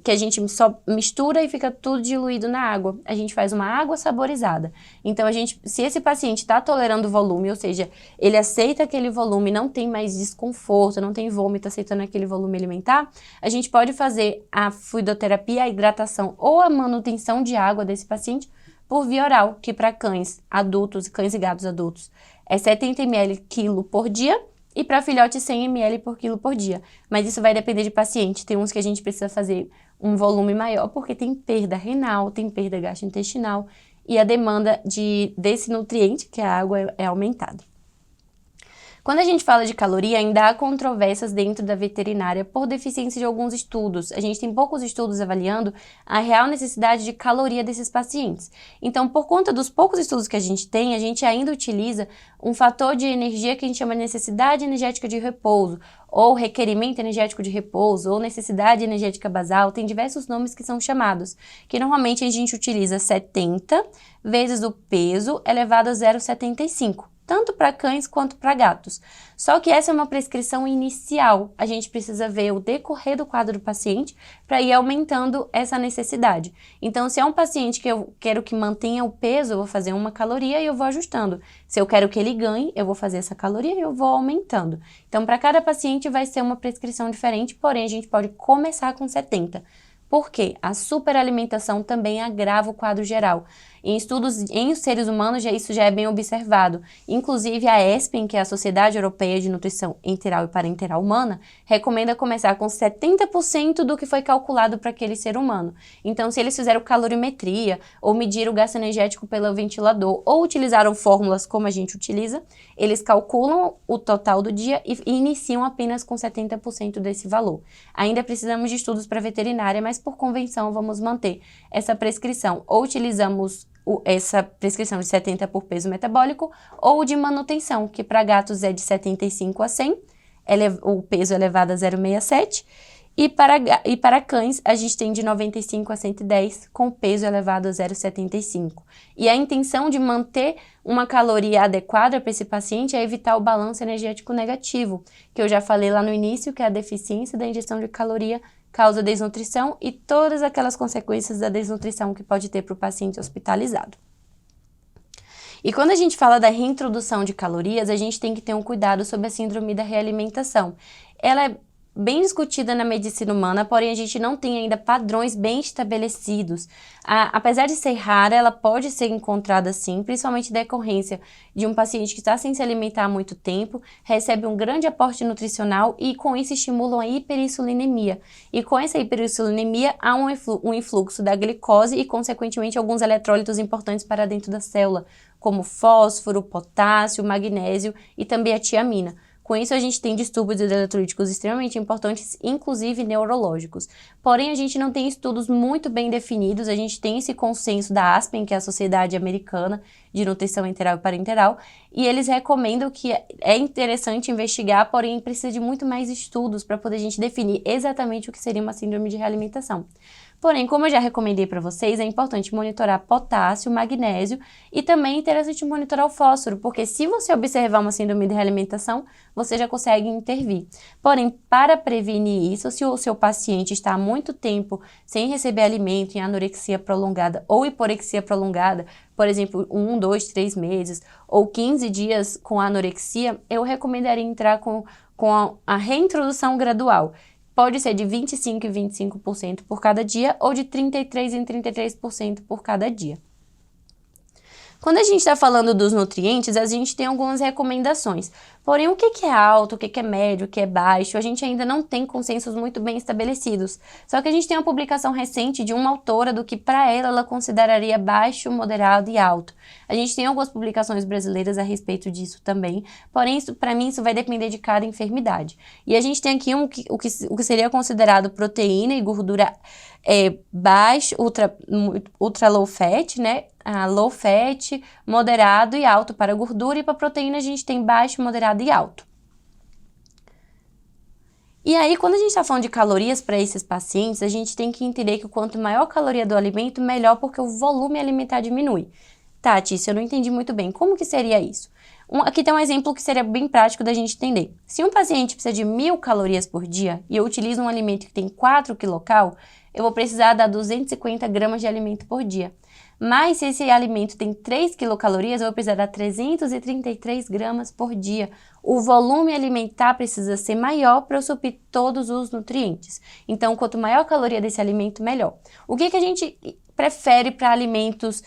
Que a gente só mistura e fica tudo diluído na água. A gente faz uma água saborizada. Então, se esse paciente está tolerando o volume, ou seja, ele aceita aquele volume, não tem mais desconforto, não tem vômito aceitando aquele volume alimentar, a gente pode fazer a fluidoterapia, a hidratação ou a manutenção de água desse paciente por via oral, que para cães adultos, cães e gatos adultos, é 70 ml quilo por dia e para filhotes 100 ml por quilo por dia. Mas isso vai depender de paciente. Tem uns que a gente precisa fazer um volume maior porque tem perda renal, tem perda gastrointestinal e a demanda desse nutriente, que é a água, é aumentada. Quando a gente fala de caloria, ainda há controvérsias dentro da veterinária por deficiência de alguns estudos. A gente tem poucos estudos avaliando a real necessidade de caloria desses pacientes. Então, por conta dos poucos estudos que a gente ainda utiliza um fator de energia que a gente chama de necessidade energética de repouso, ou requerimento energético de repouso, ou necessidade energética basal, tem diversos nomes que são chamados, que normalmente a gente utiliza 70 vezes o peso elevado a 0,75. Tanto para cães quanto para gatos. Só que essa é uma prescrição inicial. A gente precisa ver o decorrer do quadro do paciente para ir aumentando essa necessidade. Então, se é um paciente que eu quero que mantenha o peso, eu vou fazer uma caloria e eu vou ajustando. Se eu quero que ele ganhe, eu vou fazer essa caloria e eu vou aumentando. Então, para cada paciente vai ser uma prescrição diferente, porém a gente pode começar com 70. Por quê? A superalimentação também agrava o quadro geral. Em estudos em seres humanos, isso já é bem observado. Inclusive, a ESPEN, que é a Sociedade Europeia de Nutrição Enteral e Parenteral Humana, recomenda começar com 70% do que foi calculado para aquele ser humano. Então, se eles fizeram calorimetria, ou mediram o gasto energético pelo ventilador, ou utilizaram fórmulas como a gente utiliza, eles calculam o total do dia e iniciam apenas com 70% desse valor. Ainda precisamos de estudos para veterinária, mas por convenção vamos manter essa prescrição. Ou utilizamos essa prescrição de 70 por peso metabólico ou de manutenção, que para gatos é de 75 a 100, o peso elevado a 0,67, e para cães a gente tem de 95 a 110, com peso elevado a 0,75. E a intenção de manter uma caloria adequada para esse paciente é evitar o balanço energético negativo, que eu já falei lá no início, que é a deficiência da ingestão de caloria causa desnutrição e todas aquelas consequências da desnutrição que pode ter para o paciente hospitalizado. E quando a gente fala da reintrodução de calorias, a gente tem que ter um cuidado sobre a síndrome da realimentação. Ela é bem discutida na medicina humana, porém a gente não tem ainda padrões bem estabelecidos. Apesar de ser rara, ela pode ser encontrada sim, principalmente decorrência de um paciente que está sem se alimentar há muito tempo, recebe um grande aporte nutricional e com isso estimulam a hiperinsulinemia. E com essa hiperinsulinemia há um influxo da glicose e consequentemente alguns eletrólitos importantes para dentro da célula, como fósforo, potássio, magnésio e também a tiamina. Com isso, a gente tem distúrbios eletrolíticos extremamente importantes, inclusive neurológicos. Porém, a gente não tem estudos muito bem definidos, a gente tem esse consenso da ASPEN, que é a Sociedade Americana de Nutrição Enteral e Parenteral, e eles recomendam que é interessante investigar, porém precisa de muito mais estudos para poder a gente definir exatamente o que seria uma síndrome de realimentação. Porém, como eu já recomendei para vocês, é importante monitorar potássio, magnésio e também é interessante monitorar o fósforo, porque se você observar uma síndrome de realimentação, você já consegue intervir. Porém, para prevenir isso, se o seu paciente está há muito tempo sem receber alimento, em anorexia prolongada ou hiporexia prolongada, por exemplo, 1, 2, 3 meses ou 15 dias com anorexia, eu recomendaria entrar com a reintrodução gradual. Pode ser de 25% em 25% por cada dia ou de 33% em 33% por cada dia. Quando a gente está falando dos nutrientes, a gente tem algumas recomendações. Porém, o que é alto, o que é médio, o que é baixo, a gente ainda não tem consensos muito bem estabelecidos. Só que a gente tem uma publicação recente de uma autora do que para ela consideraria baixo, moderado e alto. A gente tem algumas publicações brasileiras a respeito disso também, porém, para mim, isso vai depender de cada enfermidade. E a gente tem aqui o que seria considerado proteína e gordura baixo, ultra low fat, né? Low fat, moderado e alto para gordura, e para proteína a gente tem baixo, moderado e alto. E aí, quando a gente está falando de calorias para esses pacientes, a gente tem que entender que quanto maior a caloria do alimento, melhor, porque o volume alimentar diminui. Tati, eu não entendi muito bem. Como que seria isso? Aqui tem um exemplo que seria bem prático da gente entender. Se um paciente precisa de 1.000 calorias por dia e eu utilizo um alimento que tem 4 quilocal, eu vou precisar dar 250 gramas de alimento por dia. Mas se esse alimento tem 3 quilocalorias, eu vou precisar dar 333 gramas por dia. O volume alimentar precisa ser maior para eu suprir todos os nutrientes. Então, quanto maior a caloria desse alimento, melhor. O que a gente prefere para alimentos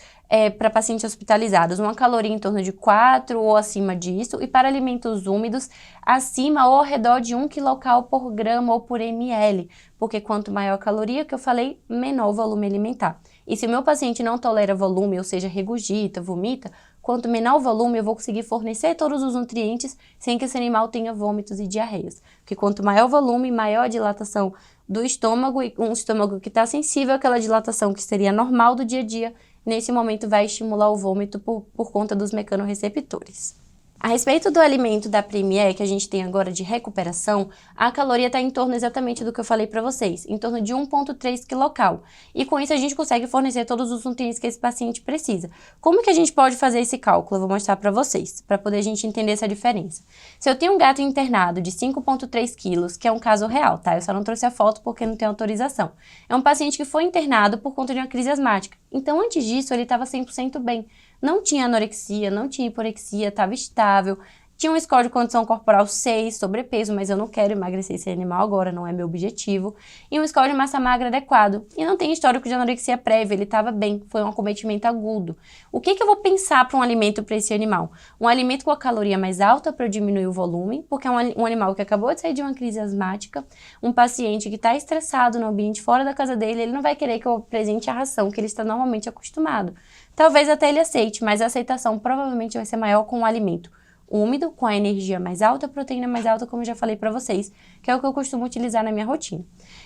para pacientes hospitalizados? Uma caloria em torno de 4 ou acima disso, e para alimentos úmidos, acima ou ao redor de 1 quilocal por grama ou por ml, porque quanto maior a caloria, que eu falei, menor o volume alimentar. E se o meu paciente não tolera volume, ou seja, regurgita, vomita, quanto menor o volume, eu vou conseguir fornecer todos os nutrientes sem que esse animal tenha vômitos e diarreias. Porque quanto maior o volume, maior a dilatação do estômago, e um estômago que está sensível àquela dilatação que seria normal do dia a dia, nesse momento vai estimular o vômito por conta dos mecanorreceptores. A respeito do alimento da Premier que a gente tem agora de recuperação, a caloria está em torno exatamente do que eu falei para vocês, em torno de 1,3 quilocal. E com isso a gente consegue fornecer todos os nutrientes que esse paciente precisa. Como que a gente pode fazer esse cálculo? Eu vou mostrar para vocês, para poder a gente entender essa diferença. Se eu tenho um gato internado de 5,3 quilos, que é um caso real, tá? Eu só não trouxe a foto porque não tem autorização. É um paciente que foi internado por conta de uma crise asmática. Então, antes disso, ele estava 100% bem. Não tinha anorexia, não tinha hiporexia, estava estável. Tinha um score de condição corporal 6, sobrepeso, mas eu não quero emagrecer esse animal agora, não é meu objetivo. E um score de massa magra adequado. E não tem histórico de anorexia prévia, ele estava bem, foi um acometimento agudo. O que eu vou pensar para um alimento para esse animal? Um alimento com a caloria mais alta para eu diminuir o volume, porque é um animal que acabou de sair de uma crise asmática, um paciente que está estressado no ambiente fora da casa dele, ele não vai querer que eu apresente a ração que ele está normalmente acostumado. Talvez até ele aceite, mas a aceitação provavelmente vai ser maior com um alimento úmido, com a energia mais alta, a proteína mais alta, como eu já falei para vocês, que é o que eu costumo utilizar na minha rotina.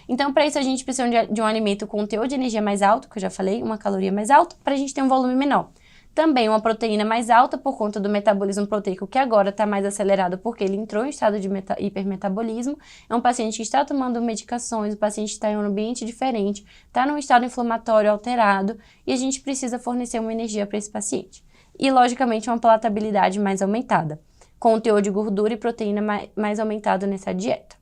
Então, para isso, a gente precisa de um alimento com teor de energia mais alto, que eu já falei, uma caloria mais alta, para a gente ter um volume menor. Também uma proteína mais alta por conta do metabolismo proteico, que agora está mais acelerado porque ele entrou em estado de hipermetabolismo. É um paciente que está tomando medicações, o paciente está em um ambiente diferente, está num estado inflamatório alterado, e a gente precisa fornecer uma energia para esse paciente. E, logicamente, uma palatabilidade mais aumentada, com o teor de gordura e proteína mais aumentado nessa dieta.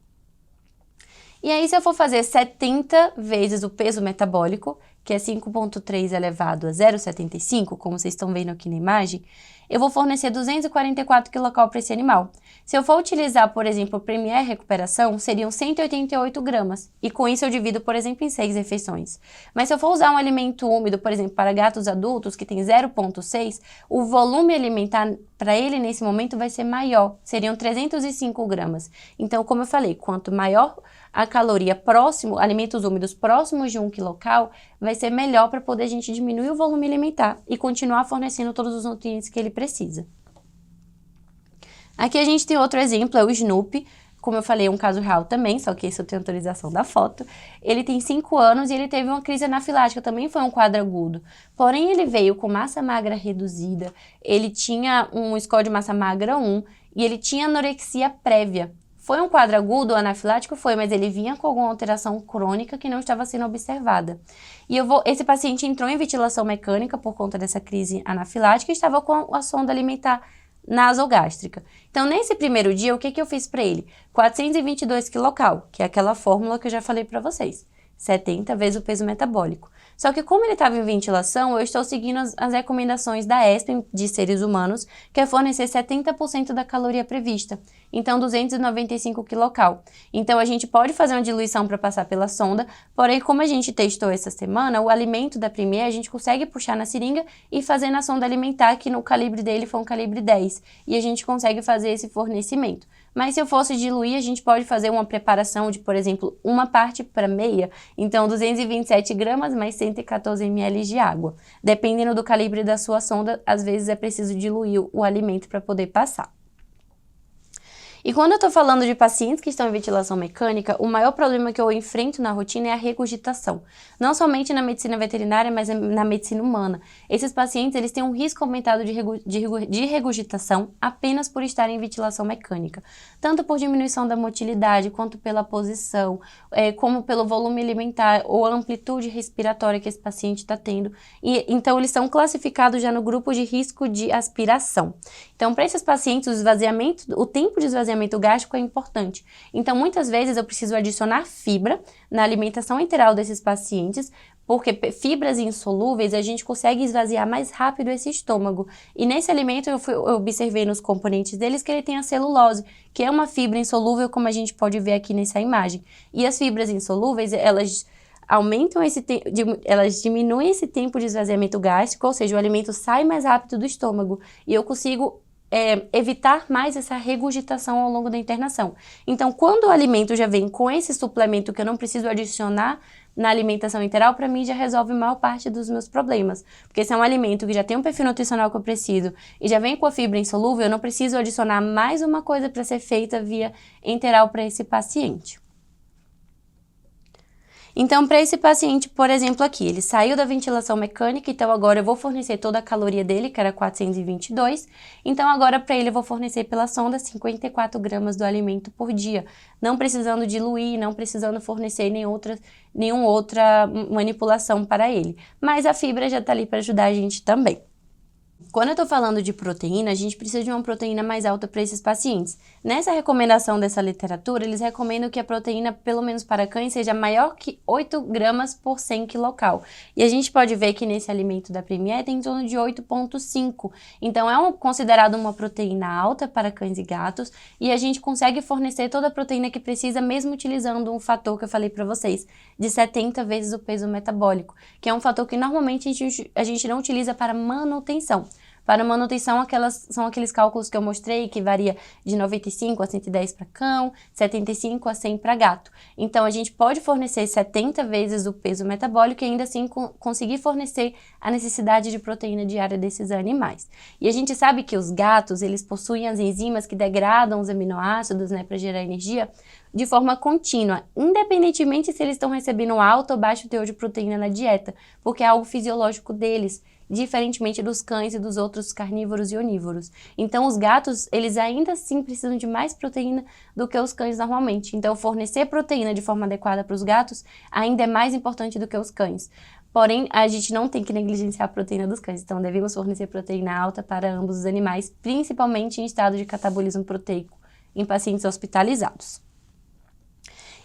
E aí, se eu for fazer 70 vezes o peso metabólico, que é 5,3 elevado a 0,75, como vocês estão vendo aqui na imagem, eu vou fornecer 244 kcal para esse animal. Se eu for utilizar, por exemplo, o Premier Recuperação, seriam 188 gramas. E com isso eu divido, por exemplo, em 6 refeições. Mas se eu for usar um alimento úmido, por exemplo, para gatos adultos, que tem 0,6, o volume alimentar para ele nesse momento vai ser maior. Seriam 305 gramas. Então, como eu falei, quanto maior a caloria próximo, alimentos úmidos próximos de 1 quilocal, vai ser melhor para poder a gente diminuir o volume alimentar e continuar fornecendo todos os nutrientes que ele precisa. Aqui a gente tem outro exemplo, é o Snoopy. Como eu falei, é um caso real também, só que esse eu tenho autorização da foto. Ele tem 5 anos e ele teve uma crise anafilática, também foi um quadro agudo. Porém, ele veio com massa magra reduzida, ele tinha um score de massa magra 1 e ele tinha anorexia prévia. Foi um quadro agudo ou anafilático? Foi, mas ele vinha com alguma alteração crônica que não estava sendo observada. E esse paciente entrou em ventilação mecânica por conta dessa crise anafilática e estava com a sonda alimentar nasogástrica. Então, nesse primeiro dia, o que eu fiz para ele? 422 kcal, que é aquela fórmula que eu já falei para vocês. 70 vezes o peso metabólico. Só que como ele estava em ventilação, eu estou seguindo as recomendações da ESPEN de seres humanos, que é fornecer 70% da caloria prevista, então 295 kcal. Então a gente pode fazer uma diluição para passar pela sonda, porém como a gente testou essa semana, o alimento da Premier a gente consegue puxar na seringa e fazer na sonda alimentar, que no calibre dele foi um calibre 10, e a gente consegue fazer esse fornecimento. Mas se eu fosse diluir, a gente pode fazer uma preparação de, por exemplo, uma parte para meia, então 227 gramas mais 114 ml de água. Dependendo do calibre da sua sonda, às vezes é preciso diluir o alimento para poder passar. E quando eu estou falando de pacientes que estão em ventilação mecânica, o maior problema que eu enfrento na rotina é a regurgitação. Não somente na medicina veterinária, mas na medicina humana. Esses pacientes eles têm um risco aumentado de regurgitação apenas por estarem em ventilação mecânica. Tanto por diminuição da motilidade, quanto pela posição, como pelo volume alimentar ou a amplitude respiratória que esse paciente está tendo. Então, eles são classificados já no grupo de risco de aspiração. Então, para esses pacientes, o tempo de esvaziamento gástrico é importante. Então, muitas vezes eu preciso adicionar fibra na alimentação enteral desses pacientes, porque fibras insolúveis a gente consegue esvaziar mais rápido esse estômago. E nesse alimento eu observei nos componentes deles que ele tem a celulose, que é uma fibra insolúvel, como a gente pode ver aqui nessa imagem. E as fibras insolúveis, elas elas diminuem esse tempo de esvaziamento gástrico, ou seja, o alimento sai mais rápido do estômago e eu consigo evitar mais essa regurgitação ao longo da internação. Então, quando o alimento já vem com esse suplemento que eu não preciso adicionar na alimentação enteral, para mim já resolve a maior parte dos meus problemas. Porque se é um alimento que já tem um perfil nutricional que eu preciso e já vem com a fibra insolúvel, eu não preciso adicionar mais uma coisa para ser feita via enteral para esse paciente. Então, para esse paciente, por exemplo, aqui, ele saiu da ventilação mecânica, então agora eu vou fornecer toda a caloria dele, que era 422, então agora para ele eu vou fornecer pela sonda 54 gramas do alimento por dia, não precisando diluir, não precisando fornecer nenhuma outra manipulação para ele. Mas a fibra já está ali para ajudar a gente também. Quando eu estou falando de proteína, a gente precisa de uma proteína mais alta para esses pacientes. Nessa recomendação dessa literatura, eles recomendam que a proteína, pelo menos para cães, seja maior que 8 gramas por 100 kcal. E a gente pode ver que nesse alimento da Premier tem em torno de 8,5. Então é considerado uma proteína alta para cães e gatos e a gente consegue fornecer toda a proteína que precisa, mesmo utilizando um fator que eu falei para vocês, de 70 vezes o peso metabólico, que é um fator que normalmente a gente não utiliza para manutenção. Para manutenção, são aqueles cálculos que eu mostrei, que varia de 95 a 110 para cão, 75 a 100 para gato. Então, a gente pode fornecer 70 vezes o peso metabólico e ainda assim conseguir fornecer a necessidade de proteína diária desses animais. E a gente sabe que os gatos, eles possuem as enzimas que degradam os aminoácidos, né, para gerar energia de forma contínua, independentemente se eles estão recebendo alto ou baixo teor de proteína na dieta, porque é algo fisiológico deles, diferentemente dos cães e dos outros carnívoros e onívoros. Então, os gatos, eles ainda assim precisam de mais proteína do que os cães normalmente. Então, fornecer proteína de forma adequada para os gatos ainda é mais importante do que os cães. Porém, a gente não tem que negligenciar a proteína dos cães. Então, devemos fornecer proteína alta para ambos os animais, principalmente em estado de catabolismo proteico, em pacientes hospitalizados.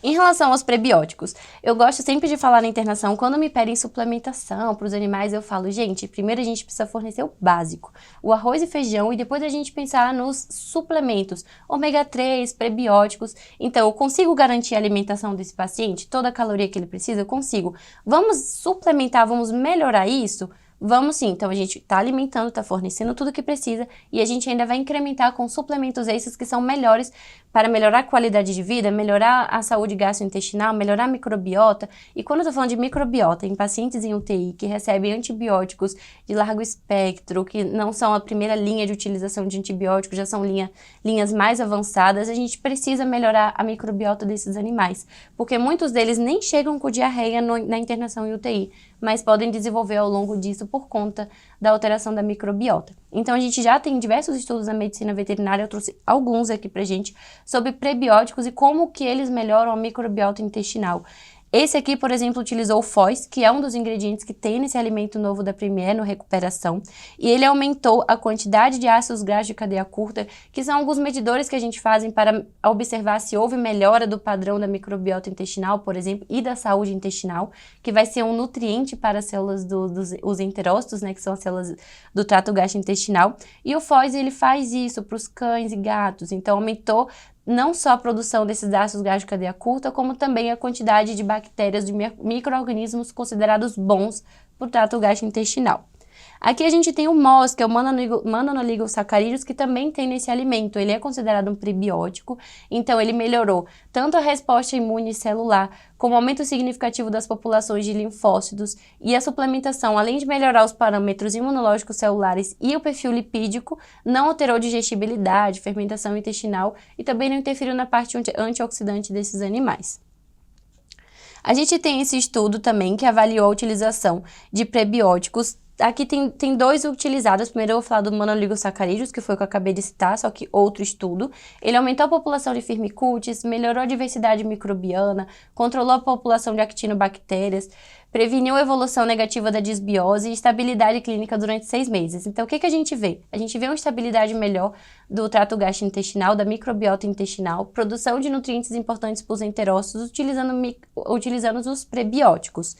Em relação aos prebióticos, eu gosto sempre de falar na internação, quando me pedem suplementação para os animais, eu falo, gente, primeiro a gente precisa fornecer o básico, o arroz e feijão, e depois a gente pensar nos suplementos, ômega 3, prebióticos. Então, eu consigo garantir a alimentação desse paciente, toda a caloria que ele precisa, eu consigo. Vamos suplementar, vamos melhorar isso? Vamos sim, então a gente está alimentando, está fornecendo tudo o que precisa e a gente ainda vai incrementar com suplementos extras que são melhores para melhorar a qualidade de vida, melhorar a saúde gastrointestinal, melhorar a microbiota. E quando eu estou falando de microbiota em pacientes em UTI que recebem antibióticos de largo espectro, que não são a primeira linha de utilização de antibióticos, já são linhas mais avançadas, a gente precisa melhorar a microbiota desses animais, porque muitos deles nem chegam com diarreia na internação em UTI, mas podem desenvolver ao longo disso por conta da alteração da microbiota. Então, a gente já tem diversos estudos na medicina veterinária, eu trouxe alguns aqui pra gente, sobre prebióticos e como que eles melhoram a microbiota intestinal. Esse aqui, por exemplo, utilizou o FOS, que é um dos ingredientes que tem nesse alimento novo da Premier no Recuperação, e ele aumentou a quantidade de ácidos graxos de cadeia curta, que são alguns medidores que a gente faz para observar se houve melhora do padrão da microbiota intestinal, por exemplo, e da saúde intestinal, que vai ser um nutriente para as células dos enterócitos, né, que são as células do trato gastrointestinal, e o FOS, ele faz isso para os cães e gatos, então aumentou não só a produção desses ácidos graxos de cadeia curta, como também a quantidade de bactérias, de micro-organismos considerados bons para o trato gastrointestinal. Aqui a gente tem o MOS, que é o Mananoligossacarídeos, que também tem nesse alimento. Ele é considerado um prebiótico, então ele melhorou tanto a resposta imune celular, como aumento significativo das populações de linfócitos, e a suplementação, além de melhorar os parâmetros imunológicos celulares e o perfil lipídico, não alterou digestibilidade, fermentação intestinal e também não interferiu na parte antioxidante desses animais. A gente tem esse estudo também que avaliou a utilização de prebióticos. Aqui tem dois utilizados. Primeiro eu vou falar do Mananoligossacarídeos, que foi o que eu acabei de citar, só que outro estudo. Ele aumentou a população de firmicutes, melhorou a diversidade microbiana, controlou a população de actinobactérias, preveniu a evolução negativa da disbiose e estabilidade clínica durante 6 meses. Então, o que a gente vê? A gente vê uma estabilidade melhor do trato gastrointestinal, da microbiota intestinal, produção de nutrientes importantes para os enterócitos, utilizando os prebióticos.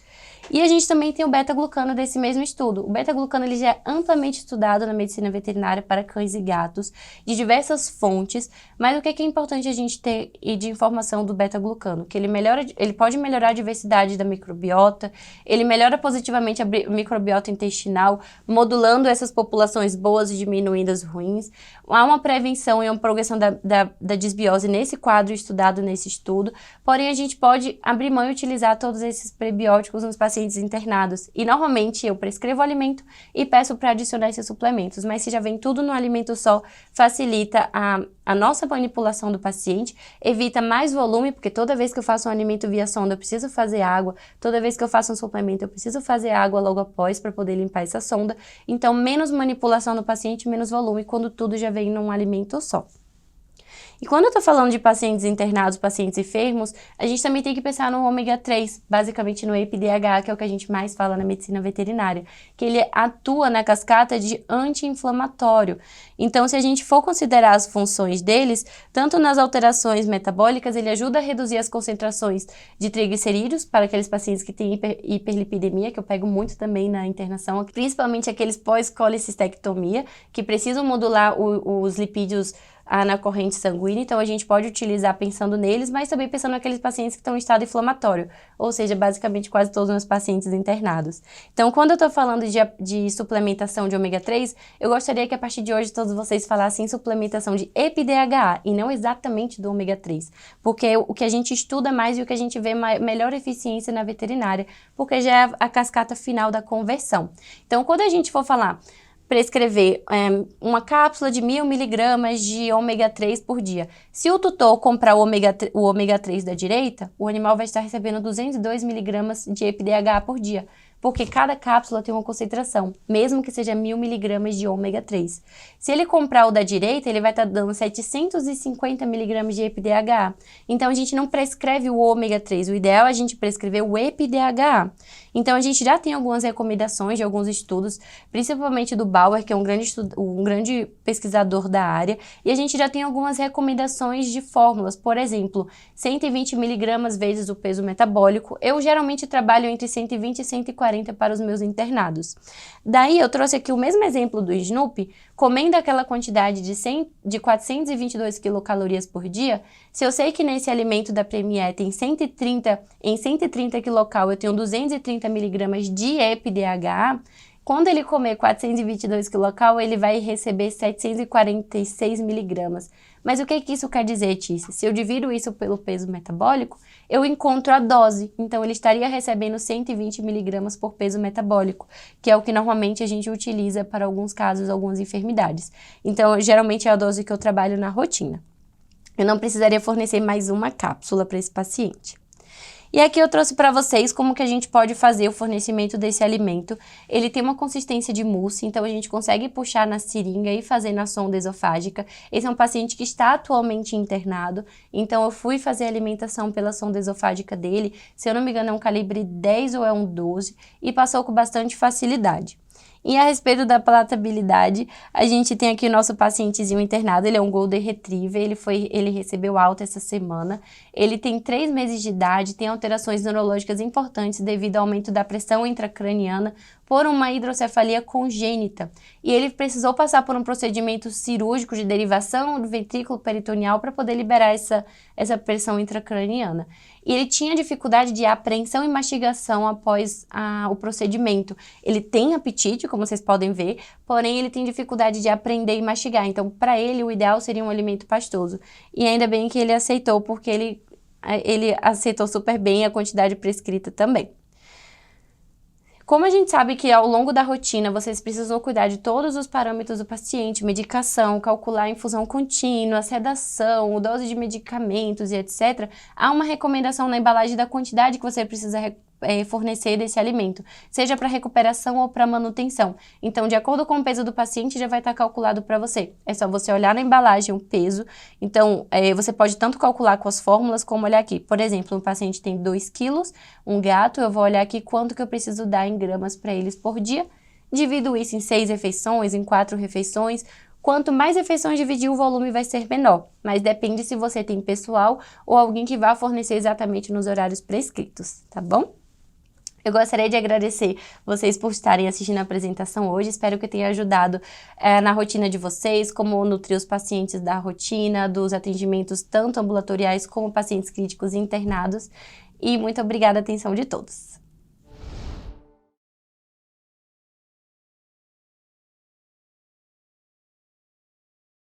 E a gente também tem o beta-glucano desse mesmo estudo. O beta-glucano ele já é amplamente estudado na medicina veterinária para cães e gatos, de diversas fontes, mas o que é importante a gente ter de informação do beta-glucano? Que ele pode melhorar a diversidade da microbiota, ele melhora positivamente a microbiota intestinal, modulando essas populações boas e diminuindo as ruins. Há uma prevenção e uma progressão da disbiose nesse quadro estudado nesse estudo, porém a gente pode abrir mão e utilizar todos esses prebióticos nos pacientes internados. E normalmente eu prescrevo o alimento e peço para adicionar esses suplementos, mas se já vem tudo no alimento só, facilita a nossa manipulação do paciente, evita mais volume, porque toda vez que eu faço um alimento via sonda eu preciso fazer água, toda vez que eu faço um suplemento eu preciso fazer água logo após para poder limpar essa sonda, então menos manipulação no paciente, menos volume, quando tudo já vem num alimento só. E quando eu tô falando de pacientes internados, pacientes enfermos, a gente também tem que pensar no ômega 3, basicamente no EPA-DHA, que é o que a gente mais fala na medicina veterinária, que ele atua na cascata de anti-inflamatório. Então, se a gente for considerar as funções deles, tanto nas alterações metabólicas, ele ajuda a reduzir as concentrações de triglicerídeos para aqueles pacientes que têm hiperlipidemia, que eu pego muito também na internação, principalmente aqueles pós-colecistectomia, que precisam modular os lipídios na corrente sanguínea, então a gente pode utilizar pensando neles, mas também pensando naqueles pacientes que estão em estado inflamatório, ou seja, basicamente quase todos os meus pacientes internados. Então, quando eu estou falando de suplementação de ômega 3, eu gostaria que a partir de hoje todos vocês falassem suplementação de EPA-DHA e não exatamente do ômega 3, porque é o que a gente estuda mais e o que a gente vê melhor eficiência na veterinária, porque já é a cascata final da conversão. Então, quando a gente for falar prescrever uma cápsula de 1000 miligramas de ômega 3 por dia. Se o tutor comprar o ômega 3 da direita, o animal vai estar recebendo 202 miligramas de EPA-DHA por dia, porque cada cápsula tem uma concentração, mesmo que seja 1000 miligramas de ômega 3. Se ele comprar o da direita, ele vai estar dando 750 miligramas de EPA-DHA. Então, a gente não prescreve o ômega 3, o ideal é a gente prescrever o EPA-DHA. Então, a gente já tem algumas recomendações de alguns estudos, principalmente do Bauer, que é um grande pesquisador da área, e a gente já tem algumas recomendações de fórmulas, por exemplo, 120 miligramas vezes o peso metabólico. Eu geralmente trabalho entre 120 e 140 para os meus internados. Daí, eu trouxe aqui o mesmo exemplo do Snoopy, comendo aquela quantidade de 422 quilocalorias por dia. Se eu sei que nesse alimento da Premier tem 130 quilocal, eu tenho 230 miligramas de EPA-DHA, quando ele comer 422 quilocal, ele vai receber 746 miligramas. Mas o que isso quer dizer, Tícia? Se eu divido isso pelo peso metabólico, eu encontro a dose. Então, ele estaria recebendo 120 miligramas por peso metabólico, que é o que normalmente a gente utiliza para alguns casos, algumas enfermidades. Então, geralmente é a dose que eu trabalho na rotina. Eu não precisaria fornecer mais uma cápsula para esse paciente. E aqui eu trouxe para vocês como que a gente pode fazer o fornecimento desse alimento. Ele tem uma consistência de mousse, então a gente consegue puxar na seringa e fazer na sonda esofágica. Esse é um paciente que está atualmente internado, então eu fui fazer a alimentação pela sonda esofágica dele. Se eu não me engano é um calibre 10 ou é um 12 e passou com bastante facilidade. E a respeito da palatabilidade, a gente tem aqui o nosso pacientezinho internado, ele é um Golden Retriever, ele recebeu alta essa semana, ele tem 3 meses de idade, tem alterações neurológicas importantes devido ao aumento da pressão intracraniana por uma hidrocefalia congênita. E ele precisou passar por um procedimento cirúrgico de derivação do ventrículo peritoneal para poder liberar essa pressão intracraniana. E ele tinha dificuldade de apreensão e mastigação após o procedimento. Ele tem apetite, como vocês podem ver, porém ele tem dificuldade de aprender e mastigar. Então, para ele, o ideal seria um alimento pastoso. E ainda bem que ele aceitou, porque ele aceitou super bem a quantidade prescrita também. Como a gente sabe que ao longo da rotina vocês precisam cuidar de todos os parâmetros do paciente, medicação, calcular a infusão contínua, sedação, dose de medicamentos e etc., há uma recomendação na embalagem da quantidade que você precisa fornecer desse alimento, seja para recuperação ou para manutenção. Então, de acordo com o peso do paciente, já vai estar calculado para você. É só você olhar na embalagem o peso. Então, você pode tanto calcular com as fórmulas, como olhar aqui. Por exemplo, um paciente tem 2 quilos, um gato, eu vou olhar aqui quanto que eu preciso dar em gramas para eles por dia. Divido isso em 6 refeições, em 4 refeições. Quanto mais refeições dividir, o volume vai ser menor, mas depende se você tem pessoal ou alguém que vá fornecer exatamente nos horários prescritos, tá bom? Eu gostaria de agradecer vocês por estarem assistindo a apresentação hoje, espero que tenha ajudado na rotina de vocês, como nutrir os pacientes da rotina, dos atendimentos tanto ambulatoriais como pacientes críticos e internados, e muito obrigada a atenção de todos.